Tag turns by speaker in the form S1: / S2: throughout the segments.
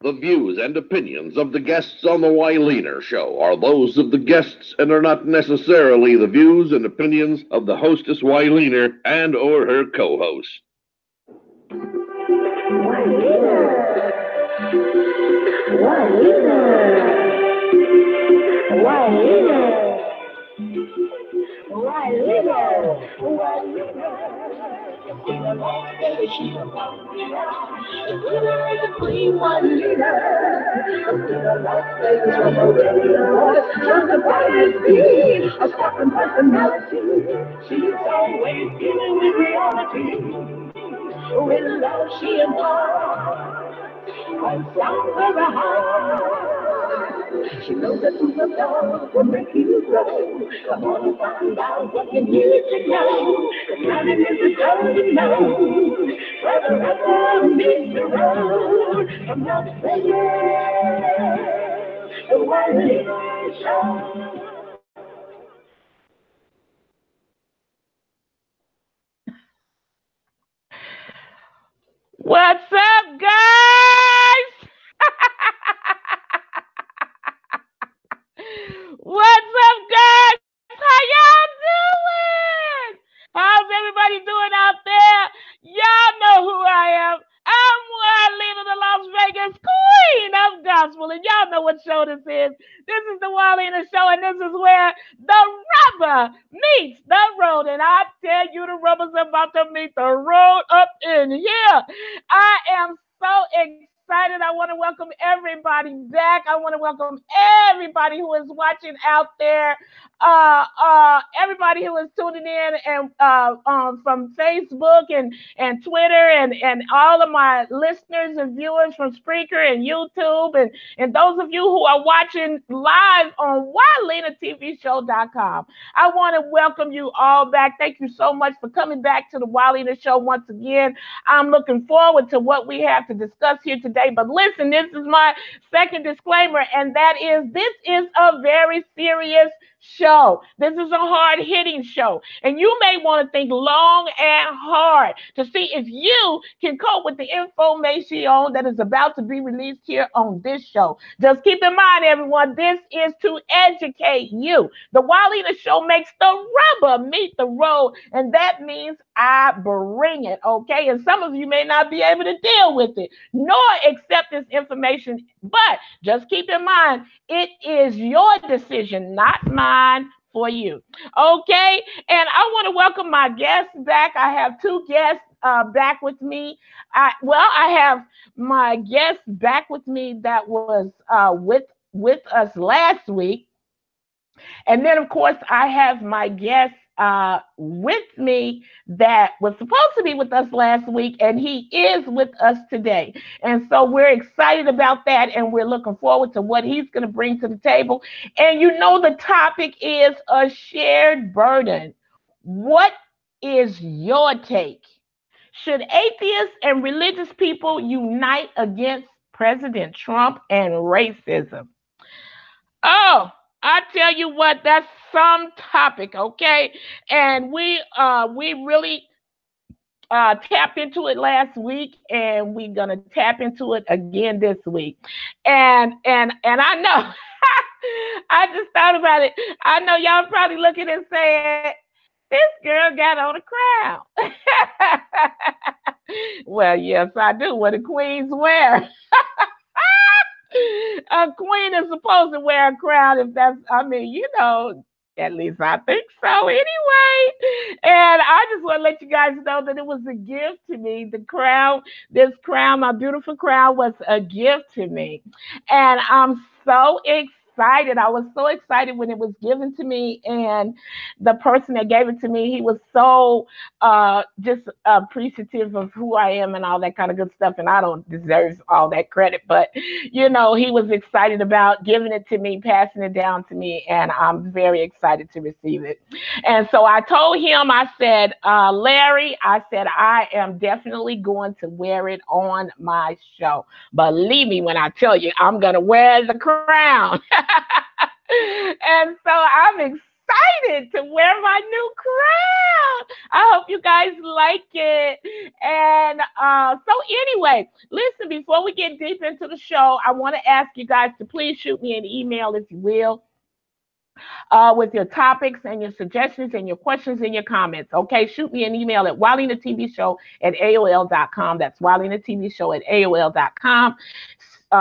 S1: The views and opinions of the guests on the Wyleaner Show are those of the guests and are not necessarily the views and opinions of the hostess Wyleaner and or her co-host.
S2: She's always dealing with reality. With love she imparts, and sounds very high. She knows that the love will make you grow. Come on and find out what you need to know. The planet is a girl you know. Where the rubber meets the road. Come on, baby. The Wyleaner Show.
S3: What's up, guys? What's up, guys? How y'all doing? How's everybody doing out there? Y'all know who I am. I'm Wyleaner, the Las Vegas Queen of Gospel, and y'all know what show this is. This is the Wyleaner Show, and this is where the rubber meets the road. And I tell you, the rubber's about to meet the road up in here. I am so excited. I want to welcome everybody back. I want to welcome everybody who is watching out there. Everybody who is tuning in and from Facebook and Twitter and all of my listeners and viewers from Spreaker and YouTube and those of you who are watching live on WyleanerTVShow.com. I want to welcome you all back. Thank you so much for coming back to the Wyleaner Show once again. I'm looking forward to what we have to discuss here today. But listen, this is my second disclaimer, and that is this is a very serious show. This is a hard-hitting show, and you may want to think long and hard to see if you can cope with the information that is about to be released here on this show. Just keep in mind, everyone, this is to educate you. The Wyleaner Show makes the rubber meet the road, and that means I bring it, okay? And some of you may not be able to deal with it, nor accept this information, but just keep in mind, it is your decision, not mine, for you. Okay? And I want to welcome my guests back. I have two guests back with me. I have my guest back with me that was with us last week. And then, of course, I have my guest with me that was supposed to be with us last week, and he is with us today. And so we're excited about that, and we're looking forward to what he's going to bring to the table. And you know, the topic is a shared burden. What is your take? Should atheists and religious people unite against President Trump and racism? Oh, I tell you what, that's some topic, okay? And we really tapped into it last week, and we're gonna tap into it again this week. And I know, I just thought about it. I know y'all probably looking and saying, "This girl got on a crown." Well, yes, I do. What do queens wear? A queen is supposed to wear a crown if that's, I mean, you know, at least I think so anyway. And I just want to let you guys know that it was a gift to me. The crown, this crown, my beautiful crown, was a gift to me. And I'm so excited. I was so excited when it was given to me, and the person that gave it to me, he was so just appreciative of who I am and all that kind of good stuff. And I don't deserve all that credit, but you know, he was excited about giving it to me, passing it down to me, and I'm very excited to receive it. And so I told him, I said, Larry, I said, I am definitely going to wear it on my show. Believe me when I tell you, I'm going to wear the crown. And so I'm excited to wear my new crown. I hope you guys like it. And so anyway, listen, before we get deep into the show, I want to ask you guys to please shoot me an email, if you will, with your topics and your suggestions and your questions and your comments. Okay, shoot me an email at WileyTheTVShow@AOL.com. That's WileyTheTVShow@AOL.com.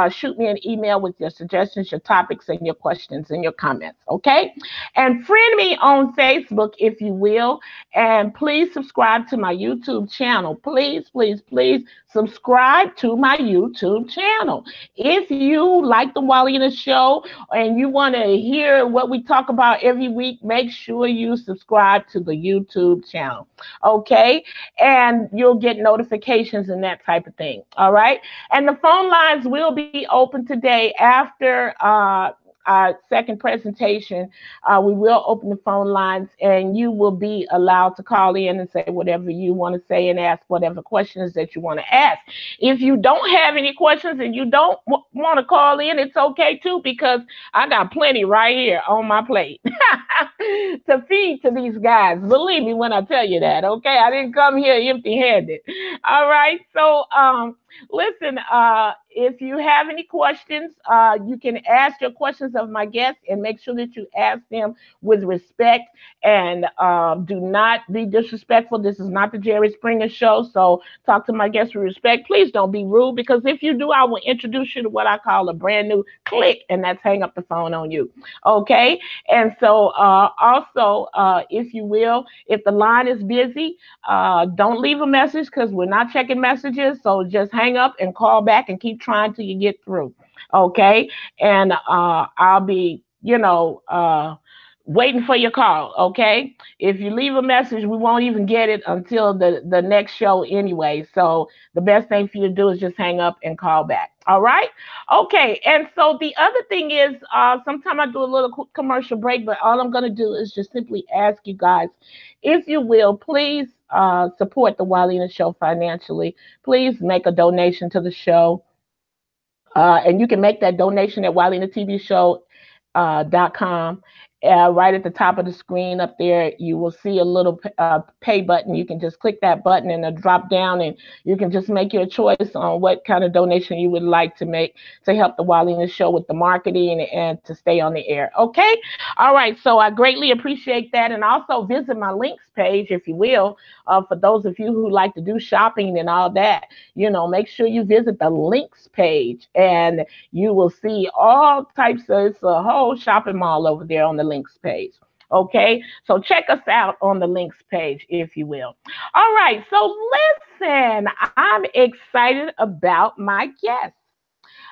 S3: Shoot me an email with your suggestions, your topics, and your questions and your comments. Okay, and friend me on Facebook, if you will, and please subscribe to my YouTube channel. Please, please, please subscribe to my YouTube channel. If you like the Wiley and the Show and you want to hear what we talk about every week, make sure you subscribe to the YouTube channel. Okay, and you'll get notifications and that type of thing. All right, and the phone lines will be open today after our second presentation. We will open the phone lines, and you will be allowed to call in and say whatever you want to say and ask whatever questions that you want to ask. If you don't have any questions and you don't want to call in, it's okay too, because I got plenty right here on my plate to feed to these guys. Believe me when I tell you that, okay? I didn't come here empty-handed. All right, so listen, if you have any questions, you can ask your questions of my guests, and make sure that you ask them with respect, and do not be disrespectful. This is not the Jerry Springer Show, so talk to my guests with respect. Please don't be rude, because if you do, I will introduce you to what I call a brand new click, and that's hang up the phone on you. Okay, and so also, if you will, if the line is busy, don't leave a message, because we're not checking messages, so just hang up and call back and keep trying till you get through. Okay, and I'll be, waiting for your call. Okay, if you leave a message, we won't even get it until the next show anyway. So the best thing for you to do is just hang up and call back. All right, okay. And so the other thing is, sometimes I do a little commercial break, but all I'm going to do is just simply ask you guys, if you will, please support the Wiley and the Show financially. Please make a donation to the show. And you can make that donation at WileyandTheTVShow.com. Right at the top of the screen up there, you will see a little pay button. You can just click that button and it'll drop down, and you can just make your choice on what kind of donation you would like to make to help the Wiley and the Show with the marketing and to stay on the air. Okay? All right. So I greatly appreciate that. And also visit my links page, if you will, for those of you who like to do shopping and all that. Make sure you visit the links page, and you will see all types of, it's a whole shopping mall over there on the links page. Okay, so check us out on the links page, if you will. All right, so listen, I'm excited about my guests.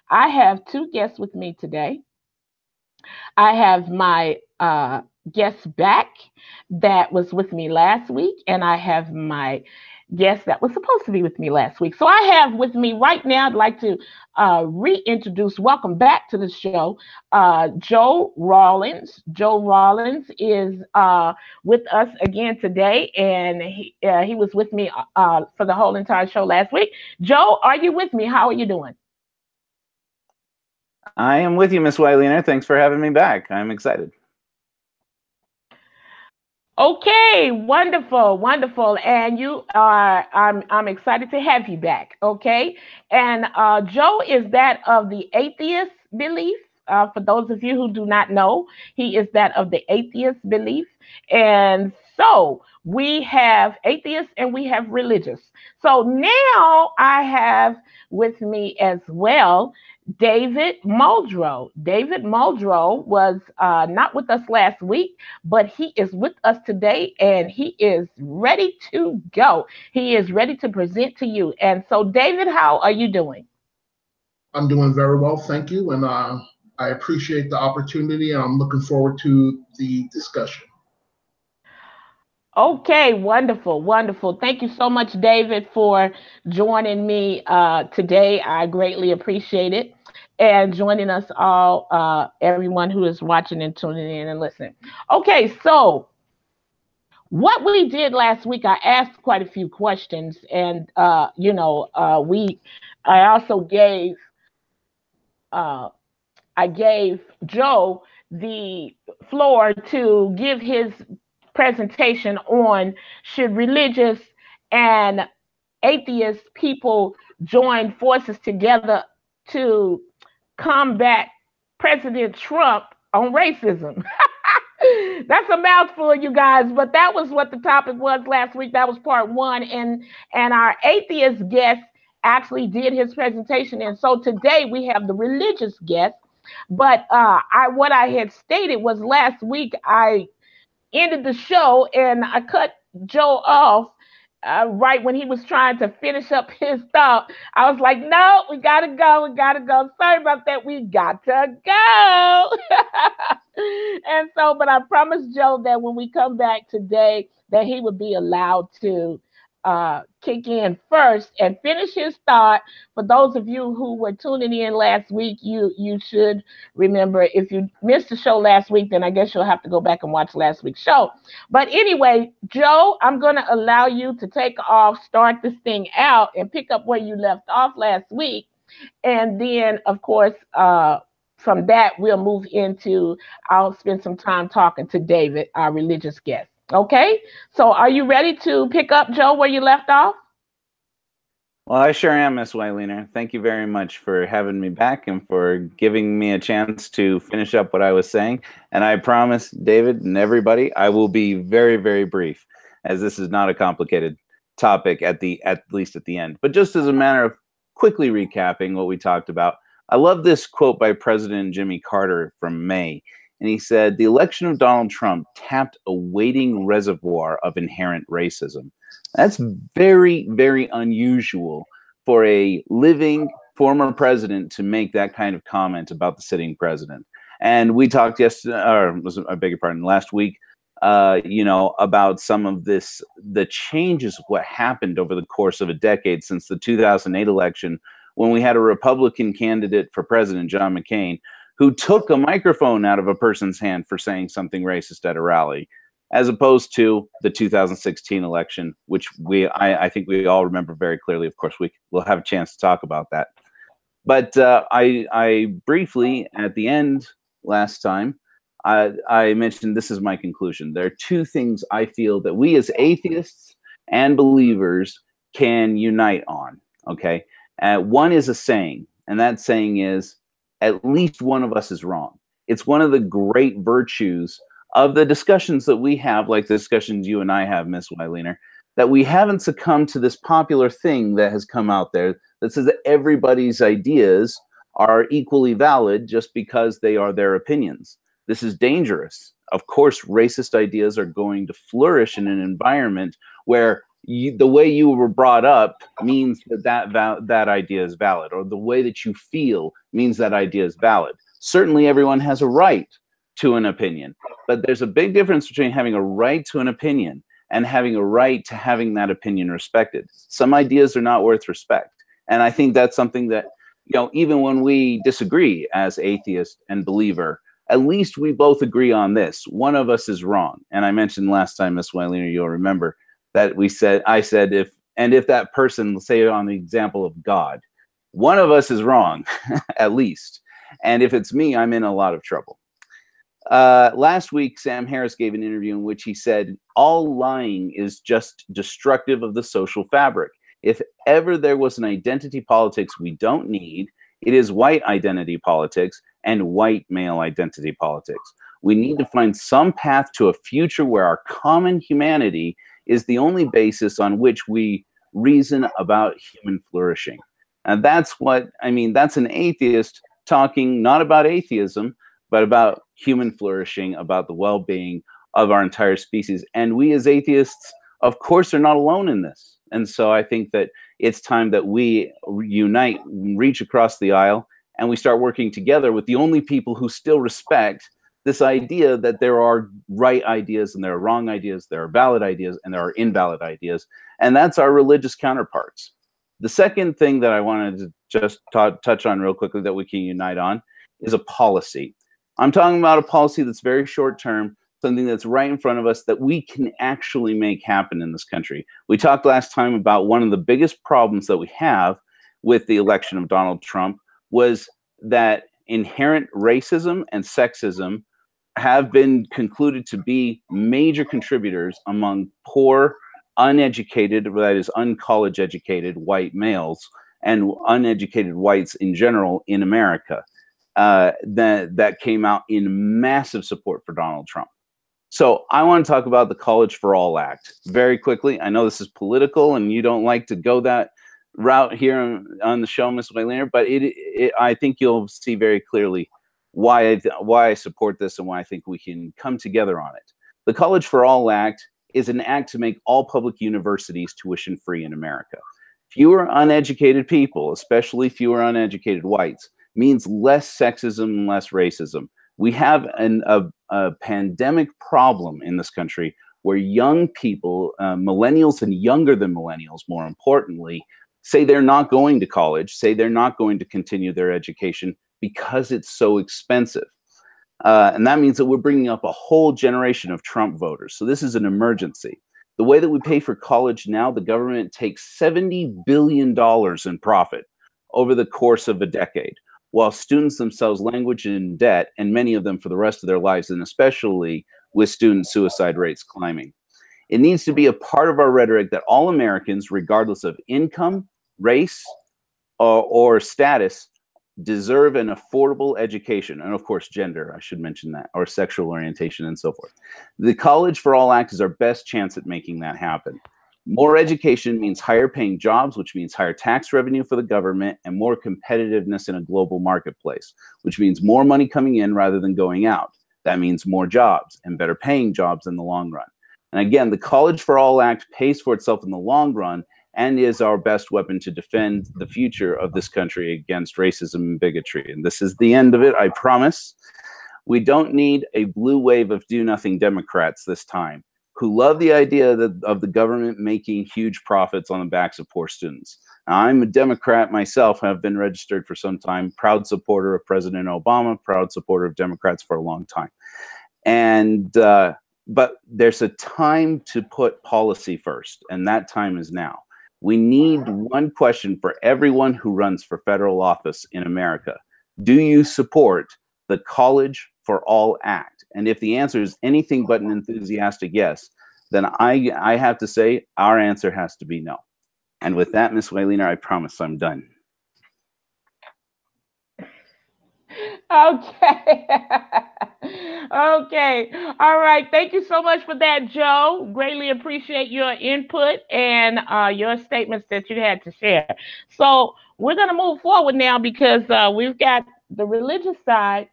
S3: I have two guests with me today. I have my guest back that was with me last week, and I have my guest that was supposed to be with me last week. So I have with me right now, I'd like to reintroduce, welcome back to the show, Joe Rawlins. Joe Rawlins is with us again today, and he was with me for the whole entire show last week. Joe, are you with me? How are you doing?
S4: I am with you, Miss Wiley. Thanks for having me back. I'm excited.
S3: Okay, wonderful, wonderful. And I'm excited to have you back. Okay. And Joe is that of the atheist belief. For those of you who do not know, he is that of the atheist belief. And so we have atheists and we have religious. So now I have with me as well David Muldrow. David Muldrow was not with us last week, but he is with us today, and he is ready to go. He is ready to present to you. And so, David, how are you doing?
S5: I'm doing very well, thank you. And I appreciate the opportunity. I'm looking forward to the discussion.
S3: Okay, wonderful, wonderful. Thank you so much, David, for joining me today. I greatly appreciate it. And joining us all, everyone who is watching and tuning in and listening. Okay, so what we did last week, I asked quite a few questions, and I also gave I gave Joe the floor to give his presentation on should religious and atheist people join forces together to combat President Trump on racism. That's a mouthful, you guys, but that was what the topic was last week. That was part one, and our atheist guest actually did his presentation, and so today we have the religious guest. But what I had stated was last week I ended the show and I cut Joe off right when he was trying to finish up his thought. I was like, no, we gotta go, we gotta go. Sorry about that, we got to go. And so, but I promised Joe that when we come back today, that he would be allowed to kick in first and finish his thought. For those of you who were tuning in last week, you should remember, if you missed the show last week, then I guess you'll have to go back and watch last week's show. But anyway, Joe, I'm going to allow you to take off, start this thing out, and pick up where you left off last week. And then, of course, from that, we'll move into, I'll spend some time talking to David, our religious guest. Okay, so are you ready to pick up, Joe, where you left off?
S4: Well, I sure am, Miss Weiliner. Thank you very much for having me back and for giving me a chance to finish up what I was saying. And I promise, David and everybody, I will be very, very brief, as this is not a complicated topic at least at the end. But just as a matter of quickly recapping what we talked about, I love this quote by President Jimmy Carter from May. And he said, the election of Donald Trump tapped a waiting reservoir of inherent racism. That's very, very unusual for a living former president to make that kind of comment about the sitting president. And we talked last week, about some of this, the changes of what happened over the course of a decade since the 2008 election, when we had a Republican candidate for president, John McCain, who took a microphone out of a person's hand for saying something racist at a rally, as opposed to the 2016 election, which I think we all remember very clearly. Of course, we'll have a chance to talk about that. But I briefly, at the end last time, I mentioned this is my conclusion. There are two things I feel that we as atheists and believers can unite on, okay? One is a saying, and that saying is, at least one of us is wrong. It's one of the great virtues of the discussions that we have, like the discussions you and I have, Miss Weiliner, that we haven't succumbed to this popular thing that has come out there that says that everybody's ideas are equally valid just because they are their opinions. This is dangerous. Of course, racist ideas are going to flourish in an environment where the way you were brought up means that idea is valid, or the way that you feel means that idea is valid. Certainly everyone has a right to an opinion, but there's a big difference between having a right to an opinion and having a right to having that opinion respected. Some ideas are not worth respect. And I think that's something that, even when we disagree as atheist and believer, at least we both agree on this. One of us is wrong. And I mentioned last time, Miss Weiliner, you'll remember, that I said, if that person, say on the example of God, one of us is wrong, at least. And if it's me, I'm in a lot of trouble. Last week, Sam Harris gave an interview in which he said, all lying is just destructive of the social fabric. If ever there was an identity politics we don't need, it is white identity politics and white male identity politics. We need to find some path to a future where our common humanity is the only basis on which we reason about human flourishing. And that's what, that's an atheist talking not about atheism, but about human flourishing, about the well-being of our entire species. And we as atheists, of course, are not alone in this. And so I think that it's time that we unite, reach across the aisle, and we start working together with the only people who still respect this idea that there are right ideas and there are wrong ideas, there are valid ideas and there are invalid ideas. And that's our religious counterparts. The second thing that I wanted to just touch on real quickly that we can unite on is a policy. I'm talking about a policy that's very short term, something that's right in front of us that we can actually make happen in this country. We talked last time about one of the biggest problems that we have with the election of Donald Trump was that inherent racism and sexism have been concluded to be major contributors among poor, uneducated, that is, uncollege educated white males and uneducated whites in general in America. That came out in massive support for Donald Trump. So I want to talk about the College for All Act very quickly. I know this is political and you don't like to go that route here on the show, Ms. Weyliner, but I think you'll see very clearly why I support this and why I think we can come together on it. The College for All Act is an act to make all public universities tuition free in America. Fewer uneducated people, especially fewer uneducated whites, means less sexism and less racism. We have a pandemic problem in this country where young people, millennials and younger than millennials, more importantly, say they're not going to college, say they're not going to continue their education because it's so expensive. And that means that we're bringing up a whole generation of Trump voters. So this is an emergency. The way that we pay for college now, the government takes $70 billion in profit over the course of a decade, while students themselves languish in debt, and many of them for the rest of their lives, and especially with student suicide rates climbing. It needs to be a part of our rhetoric that all Americans, regardless of income, race, or status, deserve an affordable education, and of course gender, I should mention that, or sexual orientation and so forth. The College for All Act is our best chance at making that happen. More education means higher paying jobs, which means higher tax revenue for the government, and more competitiveness in a global marketplace, which means more money coming in rather than going out. That means more jobs and better paying jobs in the long run. And again, the College for All Act pays for itself in the long run and is our best weapon to defend the future of this country against racism and bigotry. And this is the end of it, I promise. We don't need a blue wave of do-nothing Democrats this time who love the idea of the government making huge profits on the backs of poor students. Now, I'm a Democrat myself, have been registered for some time, proud supporter of President Obama, proud supporter of Democrats for a long time. And but there's a time to put policy first, and that time is now. We need one question for everyone who runs for federal office in America. Do you support the College for All Act? And if the answer is anything but an enthusiastic yes, then I have to say our answer has to be no. And with that, Ms. Weyliner, I promise I'm done.
S3: Okay. Okay. All right. Thank you so much for that, Joe. Greatly appreciate your input and your statements that you had to share. So we're going to move forward now because we've got the religious side.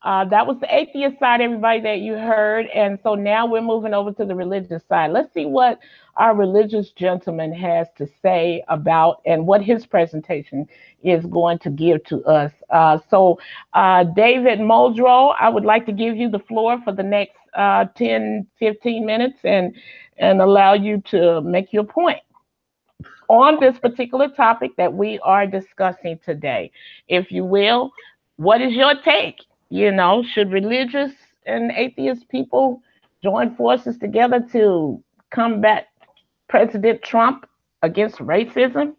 S3: That was the atheist side, everybody, that you heard. And so now we're moving over to the religious side. Let's see what our religious gentleman has to say about and what his presentation is going to give to us. So David Muldrow, I would like to give you the floor for the next 10, 15 minutes and allow you to make your point on this particular topic that we are discussing today. If you will, what is your take? You know, should religious and atheist people join forces together to combat President Trump against racism?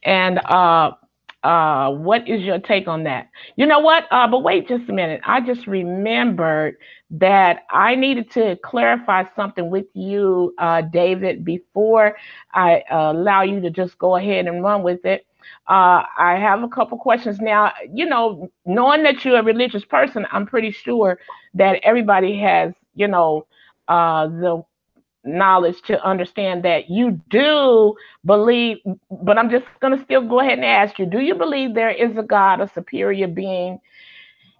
S3: And what is your take on that? You know what? But wait just a minute. I just remembered that I needed to clarify something with you, David, before I allow you to just go ahead and run with it. I have a couple questions now. You know, knowing that you're a religious person, I'm pretty sure that everybody has, you know, the knowledge to understand that you do believe, but I'm just going to still go ahead and ask you, do you believe there is a God, a superior being?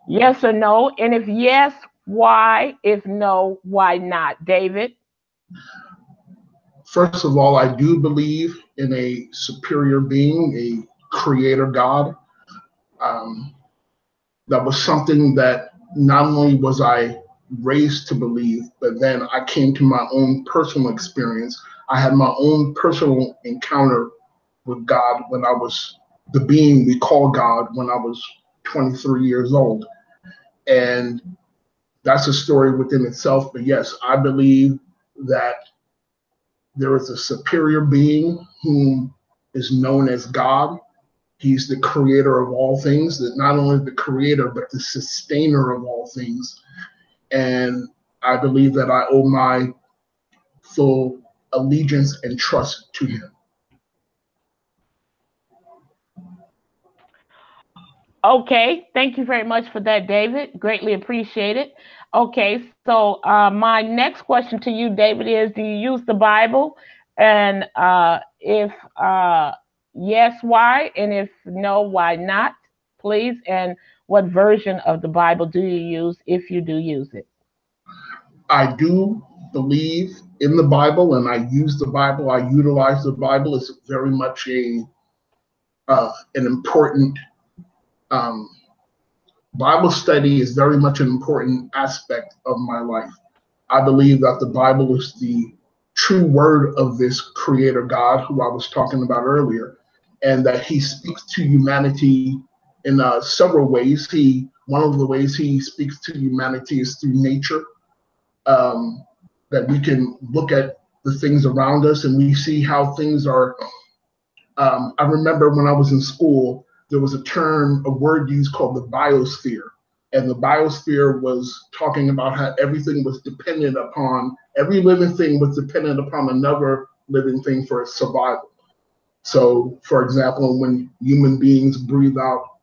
S3: Yes or no? And if yes, why? If no, why not? David?
S5: First of all, I do believe in a superior being, a creator God. That was something that not only was I raised to believe, but then I came to my own personal experience. I had my own personal encounter with God when I was the being we call God when I was 23 years old. And that's a story within itself. But yes, I believe that there is a superior being whom is known as God. He's the creator of all things, that not only the creator, but the sustainer of all things. and I believe that I owe my full allegiance and trust to him.
S3: Okay, thank you very much for that, David. Greatly appreciate it. Okay, so my next question to you, David, is: do you use the Bible? And if yes, why? And if no, why not? Please. And what version of the Bible do you use if you do use it?
S5: I do believe in the Bible, and I use the Bible. I utilize the Bible. It's very much an important Bible study is very much an important aspect of my life. I believe that the Bible is the true word of this creator God who I was talking about earlier, and that he speaks to humanity in several ways. One of the ways he speaks to humanity is through nature, that we can look at the things around us and we see how things are. I remember when I was in school, there was a word used called the biosphere. And the biosphere was talking about how everything was dependent upon, every living thing was dependent upon another living thing for its survival. So, for example, when human beings breathe out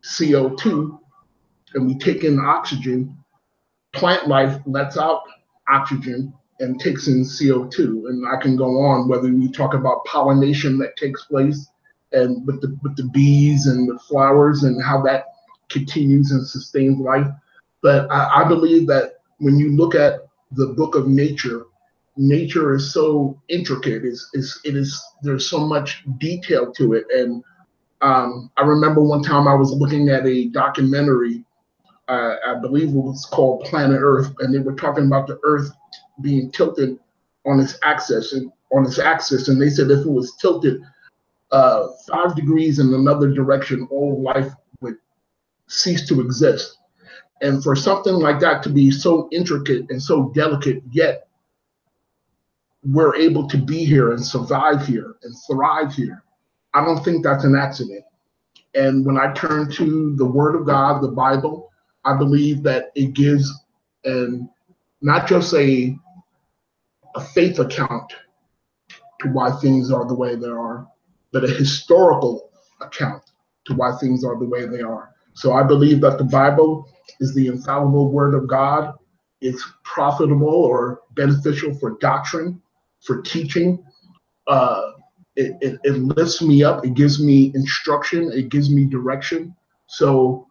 S5: CO2 and we take in oxygen, plant life lets out oxygen and takes in CO2. And I can go on, whether we talk about pollination that takes place and with the bees and the flowers and how that continues and sustains life. But I believe that when you look at the book of nature, nature is so intricate. There's so much detail to it. And I remember one time I was looking at a documentary, I believe it was called Planet Earth, and they were talking about the Earth being tilted on its axis, and they said if it was tilted 5 degrees in another direction, all life would cease to exist. And for something like that to be so intricate and so delicate, yet we're able to be here and survive here and thrive here, I don't think that's an accident. And when I turn to the Word of God, the Bible, I believe that it gives not just a faith account to why things are the way they are, but a historical account to why things are the way they are. So I believe that the Bible is the infallible word of God. It's profitable or beneficial for doctrine, for teaching. It lifts me up. It gives me instruction. It gives me direction. So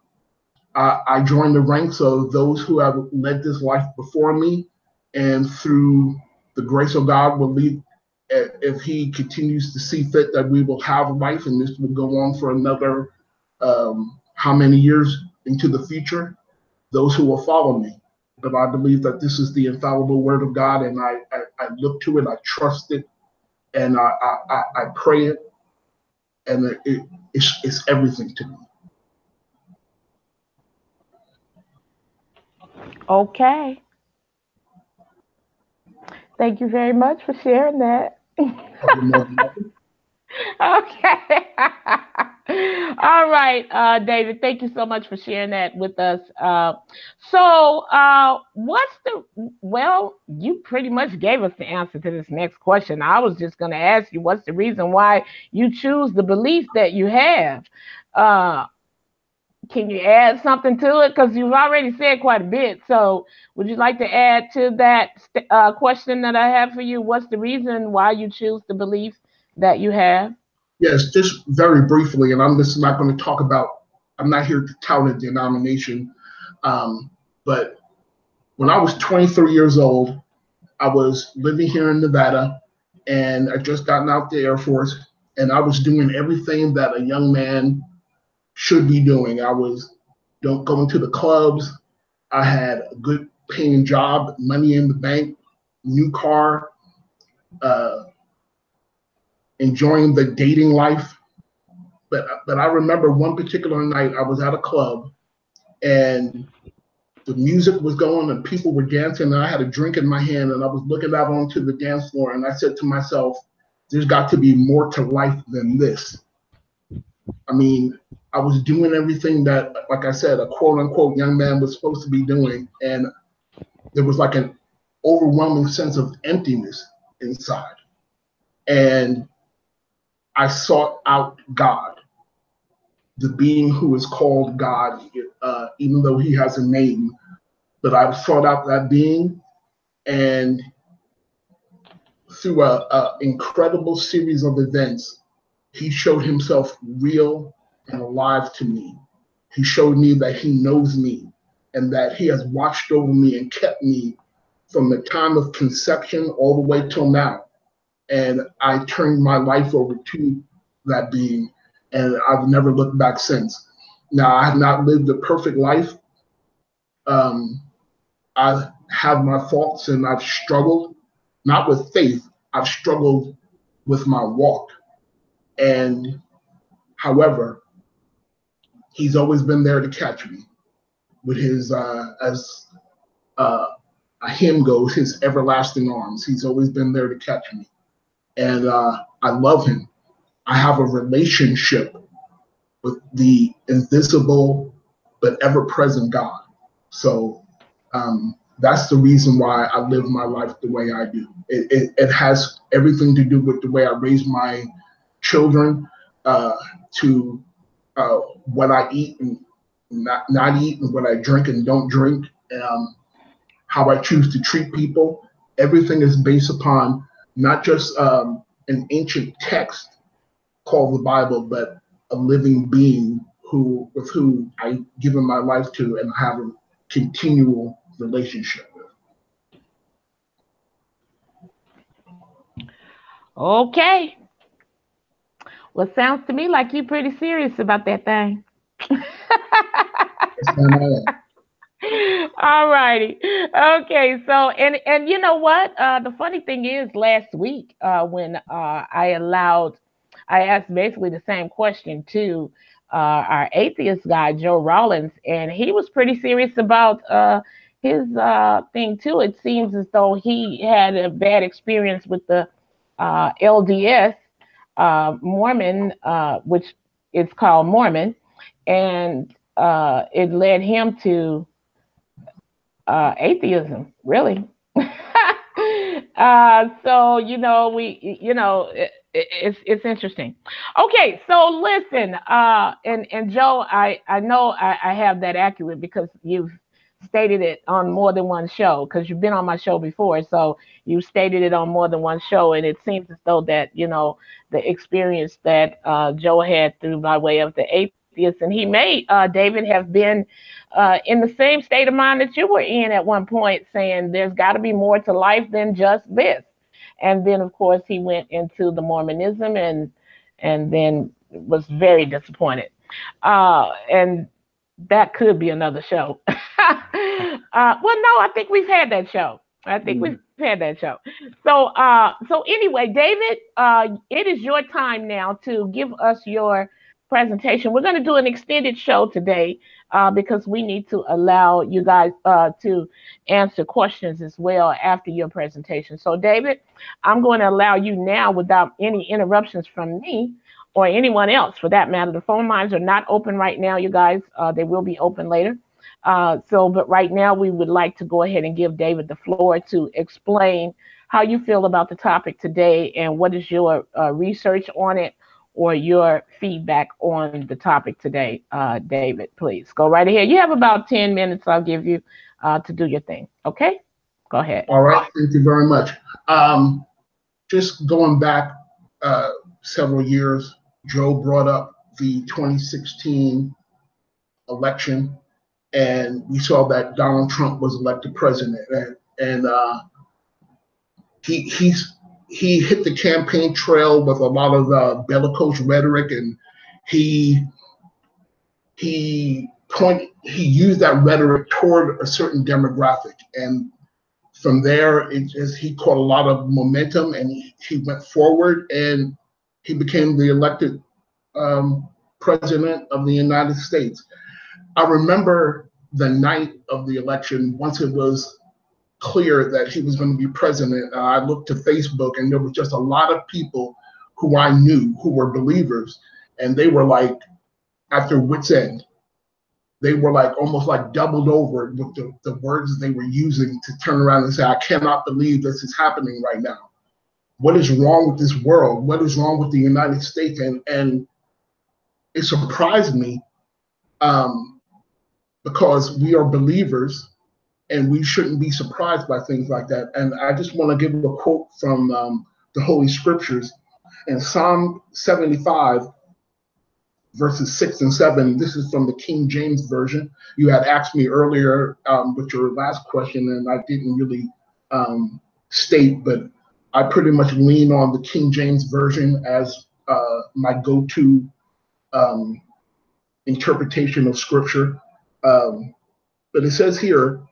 S5: I join the ranks of those who have led this life before me, and through the grace of God will lead, if he continues to see fit, that we will have life and this will go on for another how many years into the future, those who will follow me. But I believe that this is the infallible word of God, and I look to it, I trust it, and I pray it, and it's everything to me.
S3: Okay. Thank you very much for sharing that. Okay. All right, David, thank you so much for sharing that with us. Well, you pretty much gave us the answer to this next question. I was just going to ask you, what's the reason why you choose the belief that you have? Can you add something to it? Because you've already said quite a bit. So would you like to add to that question that I have for you? What's the reason why you choose the belief that you have?
S5: Yes, just very briefly, and I'm just not going to talk about, I'm not here to tout a denomination, but when I was 23 years old, I was living here in Nevada, and I just gotten out the Air Force, and I was doing everything that a young man should be doing. I was going to the clubs. I had a good paying job, money in the bank, new car, enjoying the dating life. But I remember one particular night I was at a club and the music was going and people were dancing, and I had a drink in my hand and I was looking out onto the dance floor, and I said to myself, there's got to be more to life than this. I mean, I was doing everything that, like I said, a quote unquote young man was supposed to be doing. And there was like an overwhelming sense of emptiness inside. And I sought out God, the being who is called God, even though he has a name. But I sought out that being, and through an incredible series of events, he showed himself real and alive to me. He showed me that he knows me and that he has watched over me and kept me from the time of conception all the way till now. And I turned my life over to that being, and I've never looked back since. Now, I have not lived a perfect life. I have my faults, and I've struggled, not with faith, I've struggled with my walk. And however, he's always been there to catch me with his, as a hymn goes, his everlasting arms. He's always been there to catch me. And I love him. I have a relationship with the invisible but ever-present God. So that's the reason why I live my life the way I do. It has everything to do with the way I raise my children, to what I eat and not eat, and what I drink and don't drink, how I choose to treat people. Everything is based upon not just an ancient text called the Bible, but a living being with who I've given my life to and have a continual relationship with.
S3: Okay. Well, sounds to me like you're pretty serious about that thing. All righty. Okay. So, and you know what? The funny thing is, last week when I asked basically the same question to our atheist guy, Joe Rollins, and he was pretty serious about his thing too. It seems as though he had a bad experience with the LDS Mormon, which is called Mormon, and it led him to atheism, really. So it's interesting. Okay, so listen, and Joe, I know I have that accurate because you've stated it on more than one show, because you've been on my show before, so you stated it on more than one show, and it seems as though that the experience that Joe had through by way of the atheist, and he may, David, have been in the same state of mind that you were in at one point, saying there's got to be more to life than just this. And then, of course, he went into the Mormonism and then was very disappointed. And that could be another show. Well, no, I think we've had that show. So anyway, David, it is your time now to give us your presentation. We're going to do an extended show today because we need to allow you guys to answer questions as well after your presentation. So, David, I'm going to allow you now, without any interruptions from me or anyone else for that matter. The phone lines are not open right now, you guys. They will be open later. But right now we would like to go ahead and give David the floor to explain how you feel about the topic today and what is your research on it or your feedback on the topic today. David, please go right ahead. You have about 10 minutes I'll give you to do your thing. Okay, go ahead.
S5: All right, thank you very much. Just going back several years, Joe brought up the 2016 election, and we saw that Donald Trump was elected president, and he hit the campaign trail with a lot of bellicose rhetoric, and he used that rhetoric toward a certain demographic, and from there he caught a lot of momentum, and he went forward, and he became the elected president of the United States. I remember the night of the election, once it was clear that he was going to be president, I looked to Facebook, and there was just a lot of people who I knew who were believers, and they were like, at their wits' end. They were like almost like doubled over with the words that they were using to turn around and say, I cannot believe this is happening right now. What is wrong with this world? What is wrong with the United States? And it surprised me because we are believers and we shouldn't be surprised by things like that. And I just want to give a quote from the Holy Scriptures in Psalm 75, verses 6 and 7. This is from the King James Version. You had asked me earlier with your last question, and I didn't really state, but I pretty much lean on the King James Version as my go-to interpretation of Scripture. But it says here,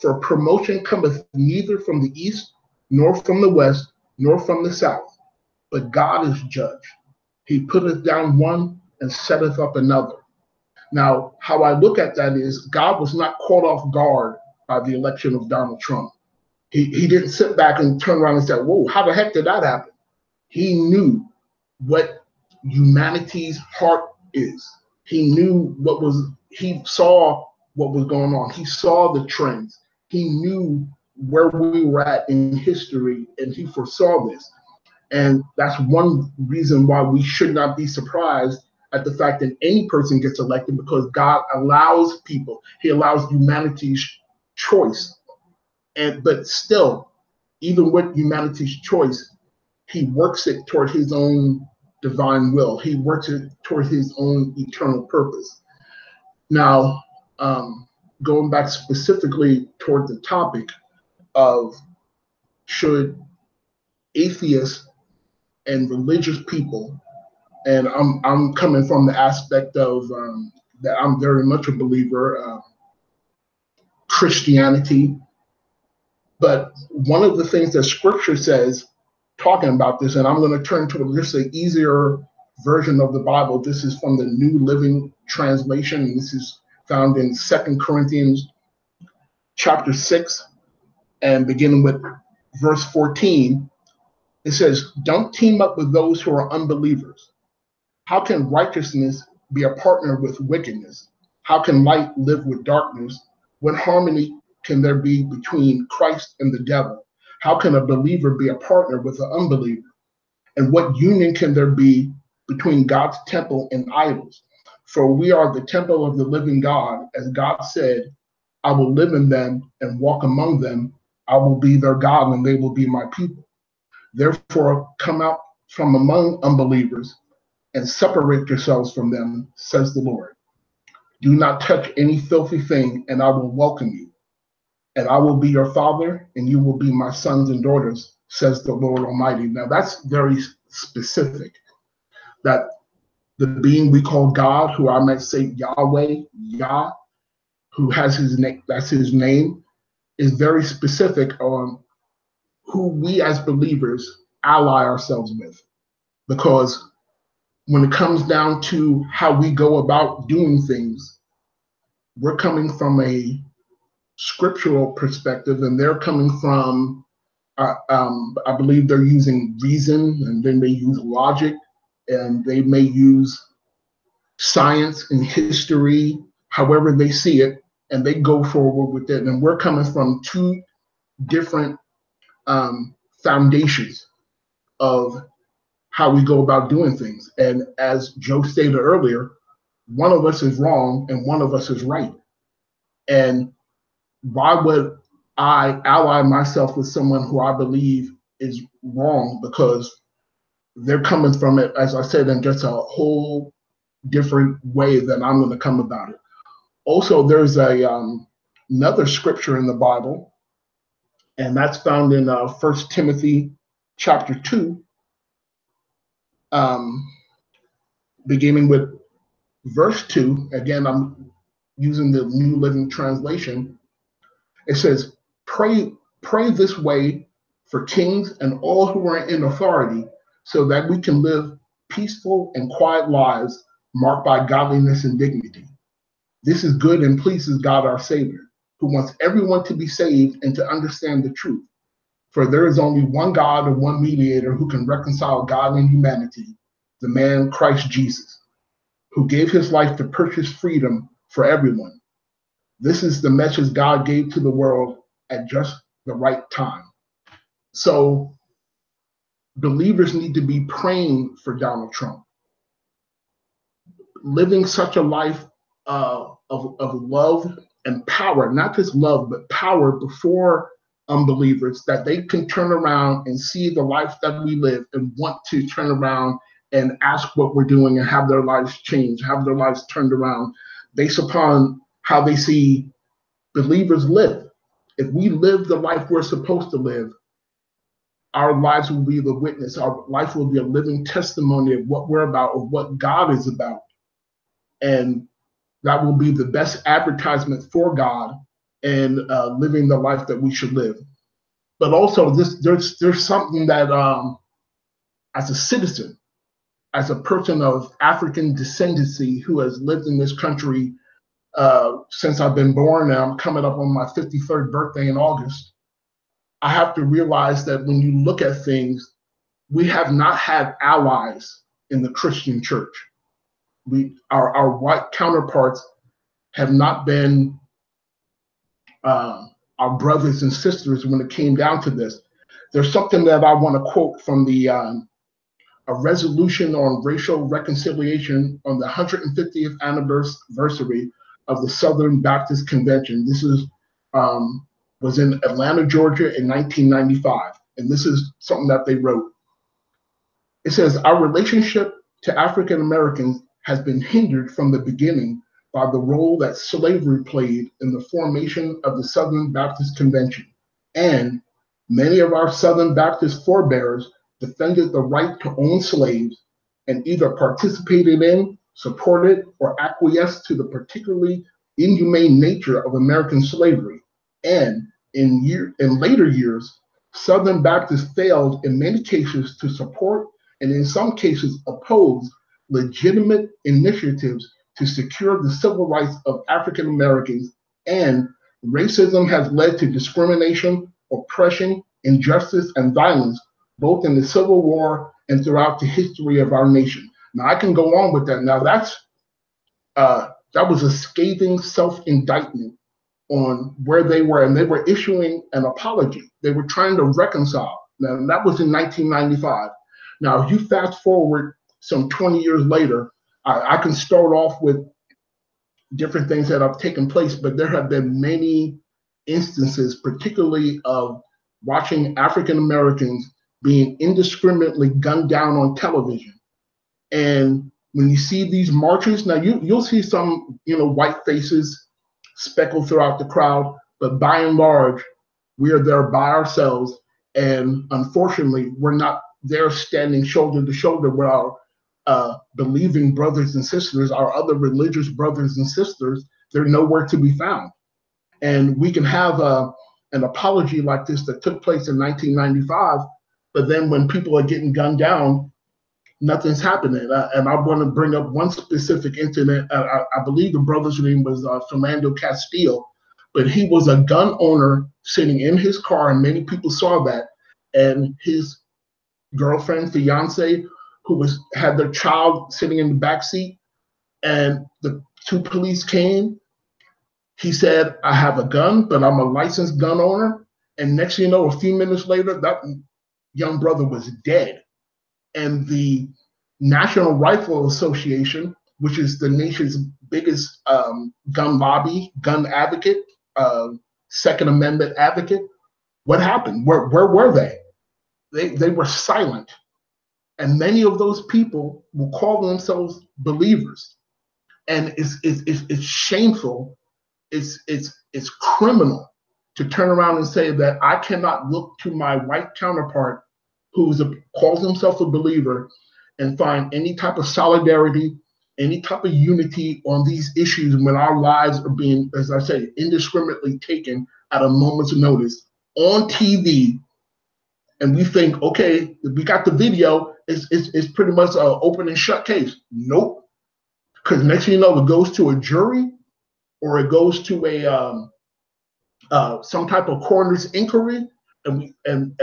S5: for promotion cometh neither from the east, nor from the west, nor from the south, but God is judge. He putteth down one and setteth up another. Now, how I look at that is God was not caught off guard by the election of Donald Trump. He didn't sit back and turn around and say, whoa, how the heck did that happen? He knew what humanity's heart is. He knew he saw what was going on. He saw the trends. He knew where we were at in history, and he foresaw this. And that's one reason why we should not be surprised at the fact that any person gets elected, because God allows people, he allows humanity's choice. But still, even with humanity's choice, he works it toward his own divine will. He works it toward his own eternal purpose. Now, going back specifically toward the topic of should atheists and religious people, and I'm coming from the aspect of that I'm very much a believer, Christianity. But one of the things that Scripture says, talking about this, and I'm going to turn to just an easier version of the Bible. This is from the New Living Translation, and this is found in 2 Corinthians chapter 6, and beginning with verse 14. It says, don't team up with those who are unbelievers. How can righteousness be a partner with wickedness? How can light live with darkness? What harmony can there be between Christ and the devil? How can a believer be a partner with an unbeliever? And what union can there be between God's temple and idols? For we are the temple of the living God, as God said, I will live in them and walk among them. I will be their God and they will be my people. Therefore, come out from among unbelievers and separate yourselves from them, says the Lord. Do not touch any filthy thing, and I will welcome you. And I will be your father, and you will be my sons and daughters, says the Lord Almighty. Now, that's very specific. That the being we call God, who I might say Yahweh, Yah, who has his name, that's his name, is very specific on who we as believers ally ourselves with. Because when it comes down to how we go about doing things, we're coming from a scriptural perspective, and they're coming from, I believe they're using reason, and then they use logic, and they may use science and history, however they see it, and they go forward with it. And we're coming from two different foundations of how we go about doing things. And as Joe stated earlier, one of us is wrong and one of us is right. And why would I ally myself with someone who I believe is wrong? Because they're coming from it, as I said, in just a whole different way that I'm going to come about it. Also, there's another scripture in the Bible, and that's found in 1 Timothy chapter 2, beginning with verse 2. Again, I'm using the New Living Translation. It says, pray this way for kings and all who are in authority, so that we can live peaceful and quiet lives marked by godliness and dignity. This is good and pleases God our Savior, who wants everyone to be saved and to understand the truth. For there is only one God and one mediator who can reconcile God and humanity, the man Christ Jesus, who gave his life to purchase freedom for everyone. This is the message God gave to the world at just the right time. So believers need to be praying for Donald Trump, living such a life of love and power, not just love, but power before unbelievers, that they can turn around and see the life that we live and want to turn around and ask what we're doing and have their lives changed, have their lives turned around based upon how they see believers live. If we live the life we're supposed to live, our lives will be the witness. Our life will be a living testimony of what we're about, of what God is about. And that will be the best advertisement for God and living the life that we should live. But also, there's something that, as a citizen, as a person of African descendancy who has lived in this country since I've been born, and I'm coming up on my 53rd birthday in August, I have to realize that when you look at things, we have not had allies in the Christian church. Our white counterparts have not been our brothers and sisters when it came down to this. There's something that I want to quote from the a resolution on racial reconciliation on the 150th anniversary of the Southern Baptist Convention. This is was in Atlanta, Georgia in 1995. And this is something that they wrote. It says, our relationship to African Americans has been hindered from the beginning by the role that slavery played in the formation of the Southern Baptist Convention. And many of our Southern Baptist forebears defended the right to own slaves and either participated in, supported, or acquiesced to the particularly inhumane nature of American slavery. And in later years, Southern Baptists failed in many cases to support and in some cases oppose legitimate initiatives to secure the civil rights of African Americans, and racism has led to discrimination, oppression, injustice, and violence, both in the Civil War and throughout the history of our nation. Now, I can go on with that. Now, that was a scathing self-indictment on where they were, and they were issuing an apology. They were trying to reconcile. Now, that was in 1995. Now, if you fast forward some 20 years later, I can start off with different things that have taken place, but there have been many instances, particularly of watching African Americans being indiscriminately gunned down on television. And when you see these marches, now you'll see some, white faces speckled throughout the crowd, but by and large, we are there by ourselves. And unfortunately, we're not there standing shoulder to shoulder with our believing brothers and sisters, our other religious brothers and sisters. They're nowhere to be found. And we can have an apology like this that took place in 1995, but then when people are getting gunned down, nothing's happening. And I want to bring up one specific incident. I believe the brother's name was Philando Castile, but he was a gun owner sitting in his car, and many people saw that. And his girlfriend, fiance, who had their child sitting in the back seat, and the two police came. He said, I have a gun, but I'm a licensed gun owner. And next thing you know, a few minutes later, that young brother was dead. And the National Rifle Association, which is the nation's biggest gun lobby, gun advocate, Second Amendment advocate, what happened? Where were they? They were silent. And many of those people will call themselves believers. And it's shameful. It's criminal to turn around and say that I cannot look to my white counterpart who calls himself a believer and find any type of solidarity, any type of unity on these issues when our lives are being, as I say, indiscriminately taken at a moment's notice on TV. And we think, okay, we got the video, it's pretty much an open and shut case. Nope. Because next thing you know, it goes to a jury or it goes to a some type of coroner's inquiry, and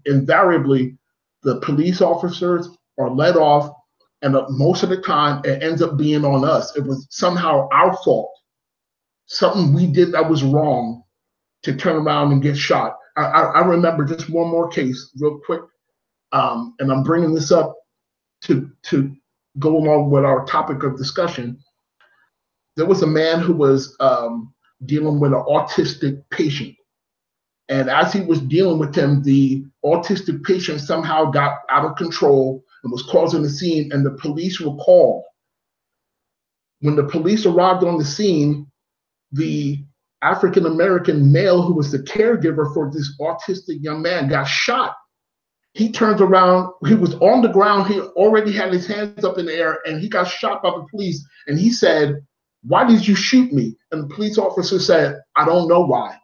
S5: invariably the police officers are let off And most of the time, it ends up being on us. It was somehow our fault, something we did that was wrong, to turn around and get shot. I remember just one more case, real quick, and I'm bringing this up to go along with our topic of discussion. There was a man who was dealing with an autistic patient. And as he was dealing with him, the autistic patient somehow got out of control and was causing a scene, and the police were called. When the police arrived on the scene, the African-American male who was the caregiver for this autistic young man got shot. He turned around, he was on the ground, he already had his hands up in the air, and he got shot by the police. And he said, "Why did you shoot me?" And the police officer said, "I don't know why."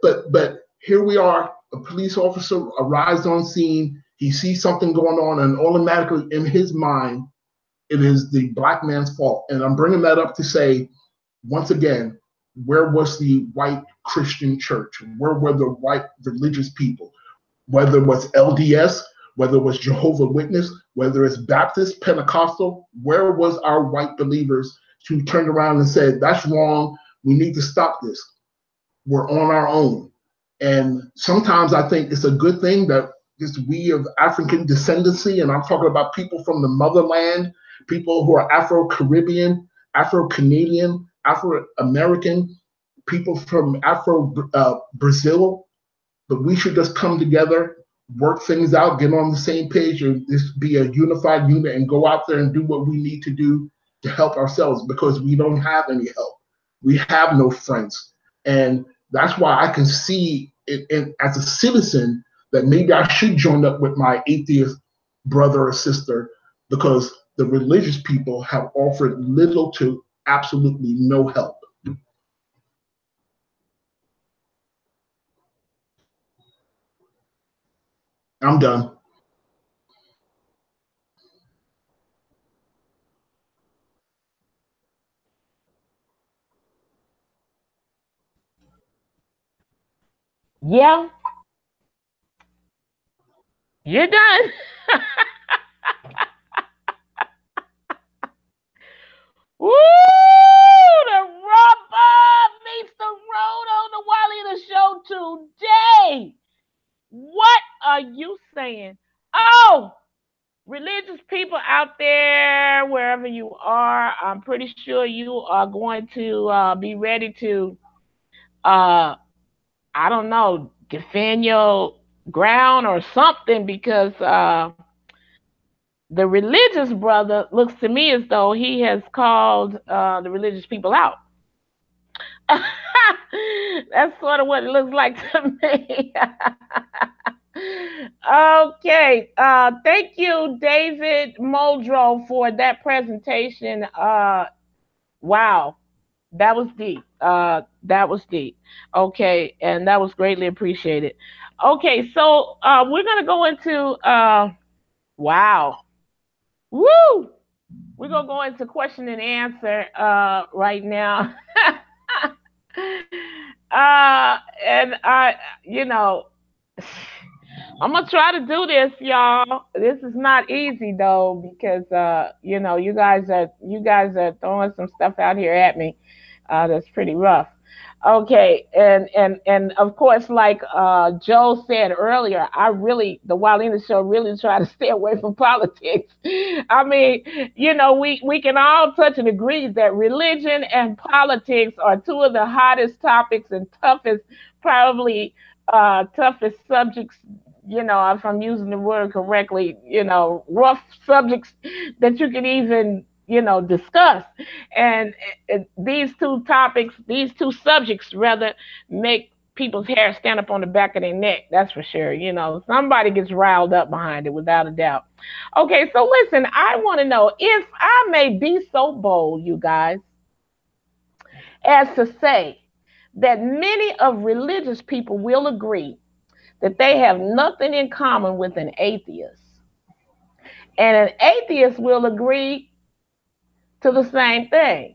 S5: But here we are, a police officer arrives on scene, he sees something going on, and automatically in his mind, it is the black man's fault. And I'm bringing that up to say, once again, where was the white Christian church? Where were the white religious people? Whether it was LDS, whether it was Jehovah's Witness, whether it's Baptist, Pentecostal, where was our white believers who turned around and said, "That's wrong, we need to stop this"? We're on our own. And sometimes I think it's a good thing that this we of African descendancy, and I'm talking about people from the motherland, people who are Afro-Caribbean, Afro-Canadian, Afro-American, people from Brazil, but we should just come together, work things out, get on the same page, and just be a unified unit and go out there and do what we need to do to help ourselves, because we don't have any help. We have no friends. And that's why I can see it as a citizen that maybe I should join up with my atheist brother or sister, because the religious people have offered little to absolutely no help. I'm done.
S3: Yeah, you're done. Woo! The rubber meets the road on the Wally the Show today. What are you saying? Oh, religious people out there, wherever you are, I'm pretty sure you are going to be ready to, I don't know, defend your ground or something, because the religious brother looks to me as though he has called the religious people out. That's sort of what it looks like to me. Okay. Thank you, David Muldrow, for that presentation. Wow. That was deep. That was deep. Okay. And that was greatly appreciated. Okay. So we're going to go into, wow. Woo! We're going to go into question and answer right now. And I'm gonna try to do this, y'all. This is not easy though, because you guys are throwing some stuff out here at me that's pretty rough. Okay, and of course, like Joe said earlier, the Wildina Show really try to stay away from politics. I mean, we can all touch and agree that religion and politics are two of the hottest topics and probably toughest subjects, if I'm using the word correctly, rough subjects that you can even, discuss. And these two subjects rather, make people's hair stand up on the back of their neck. That's for sure. Somebody gets riled up behind it, without a doubt. Okay, so listen, I want to know, if I may be so bold, you guys, as to say that many of religious people will agree that they have nothing in common with an atheist. And an atheist will agree to the same thing.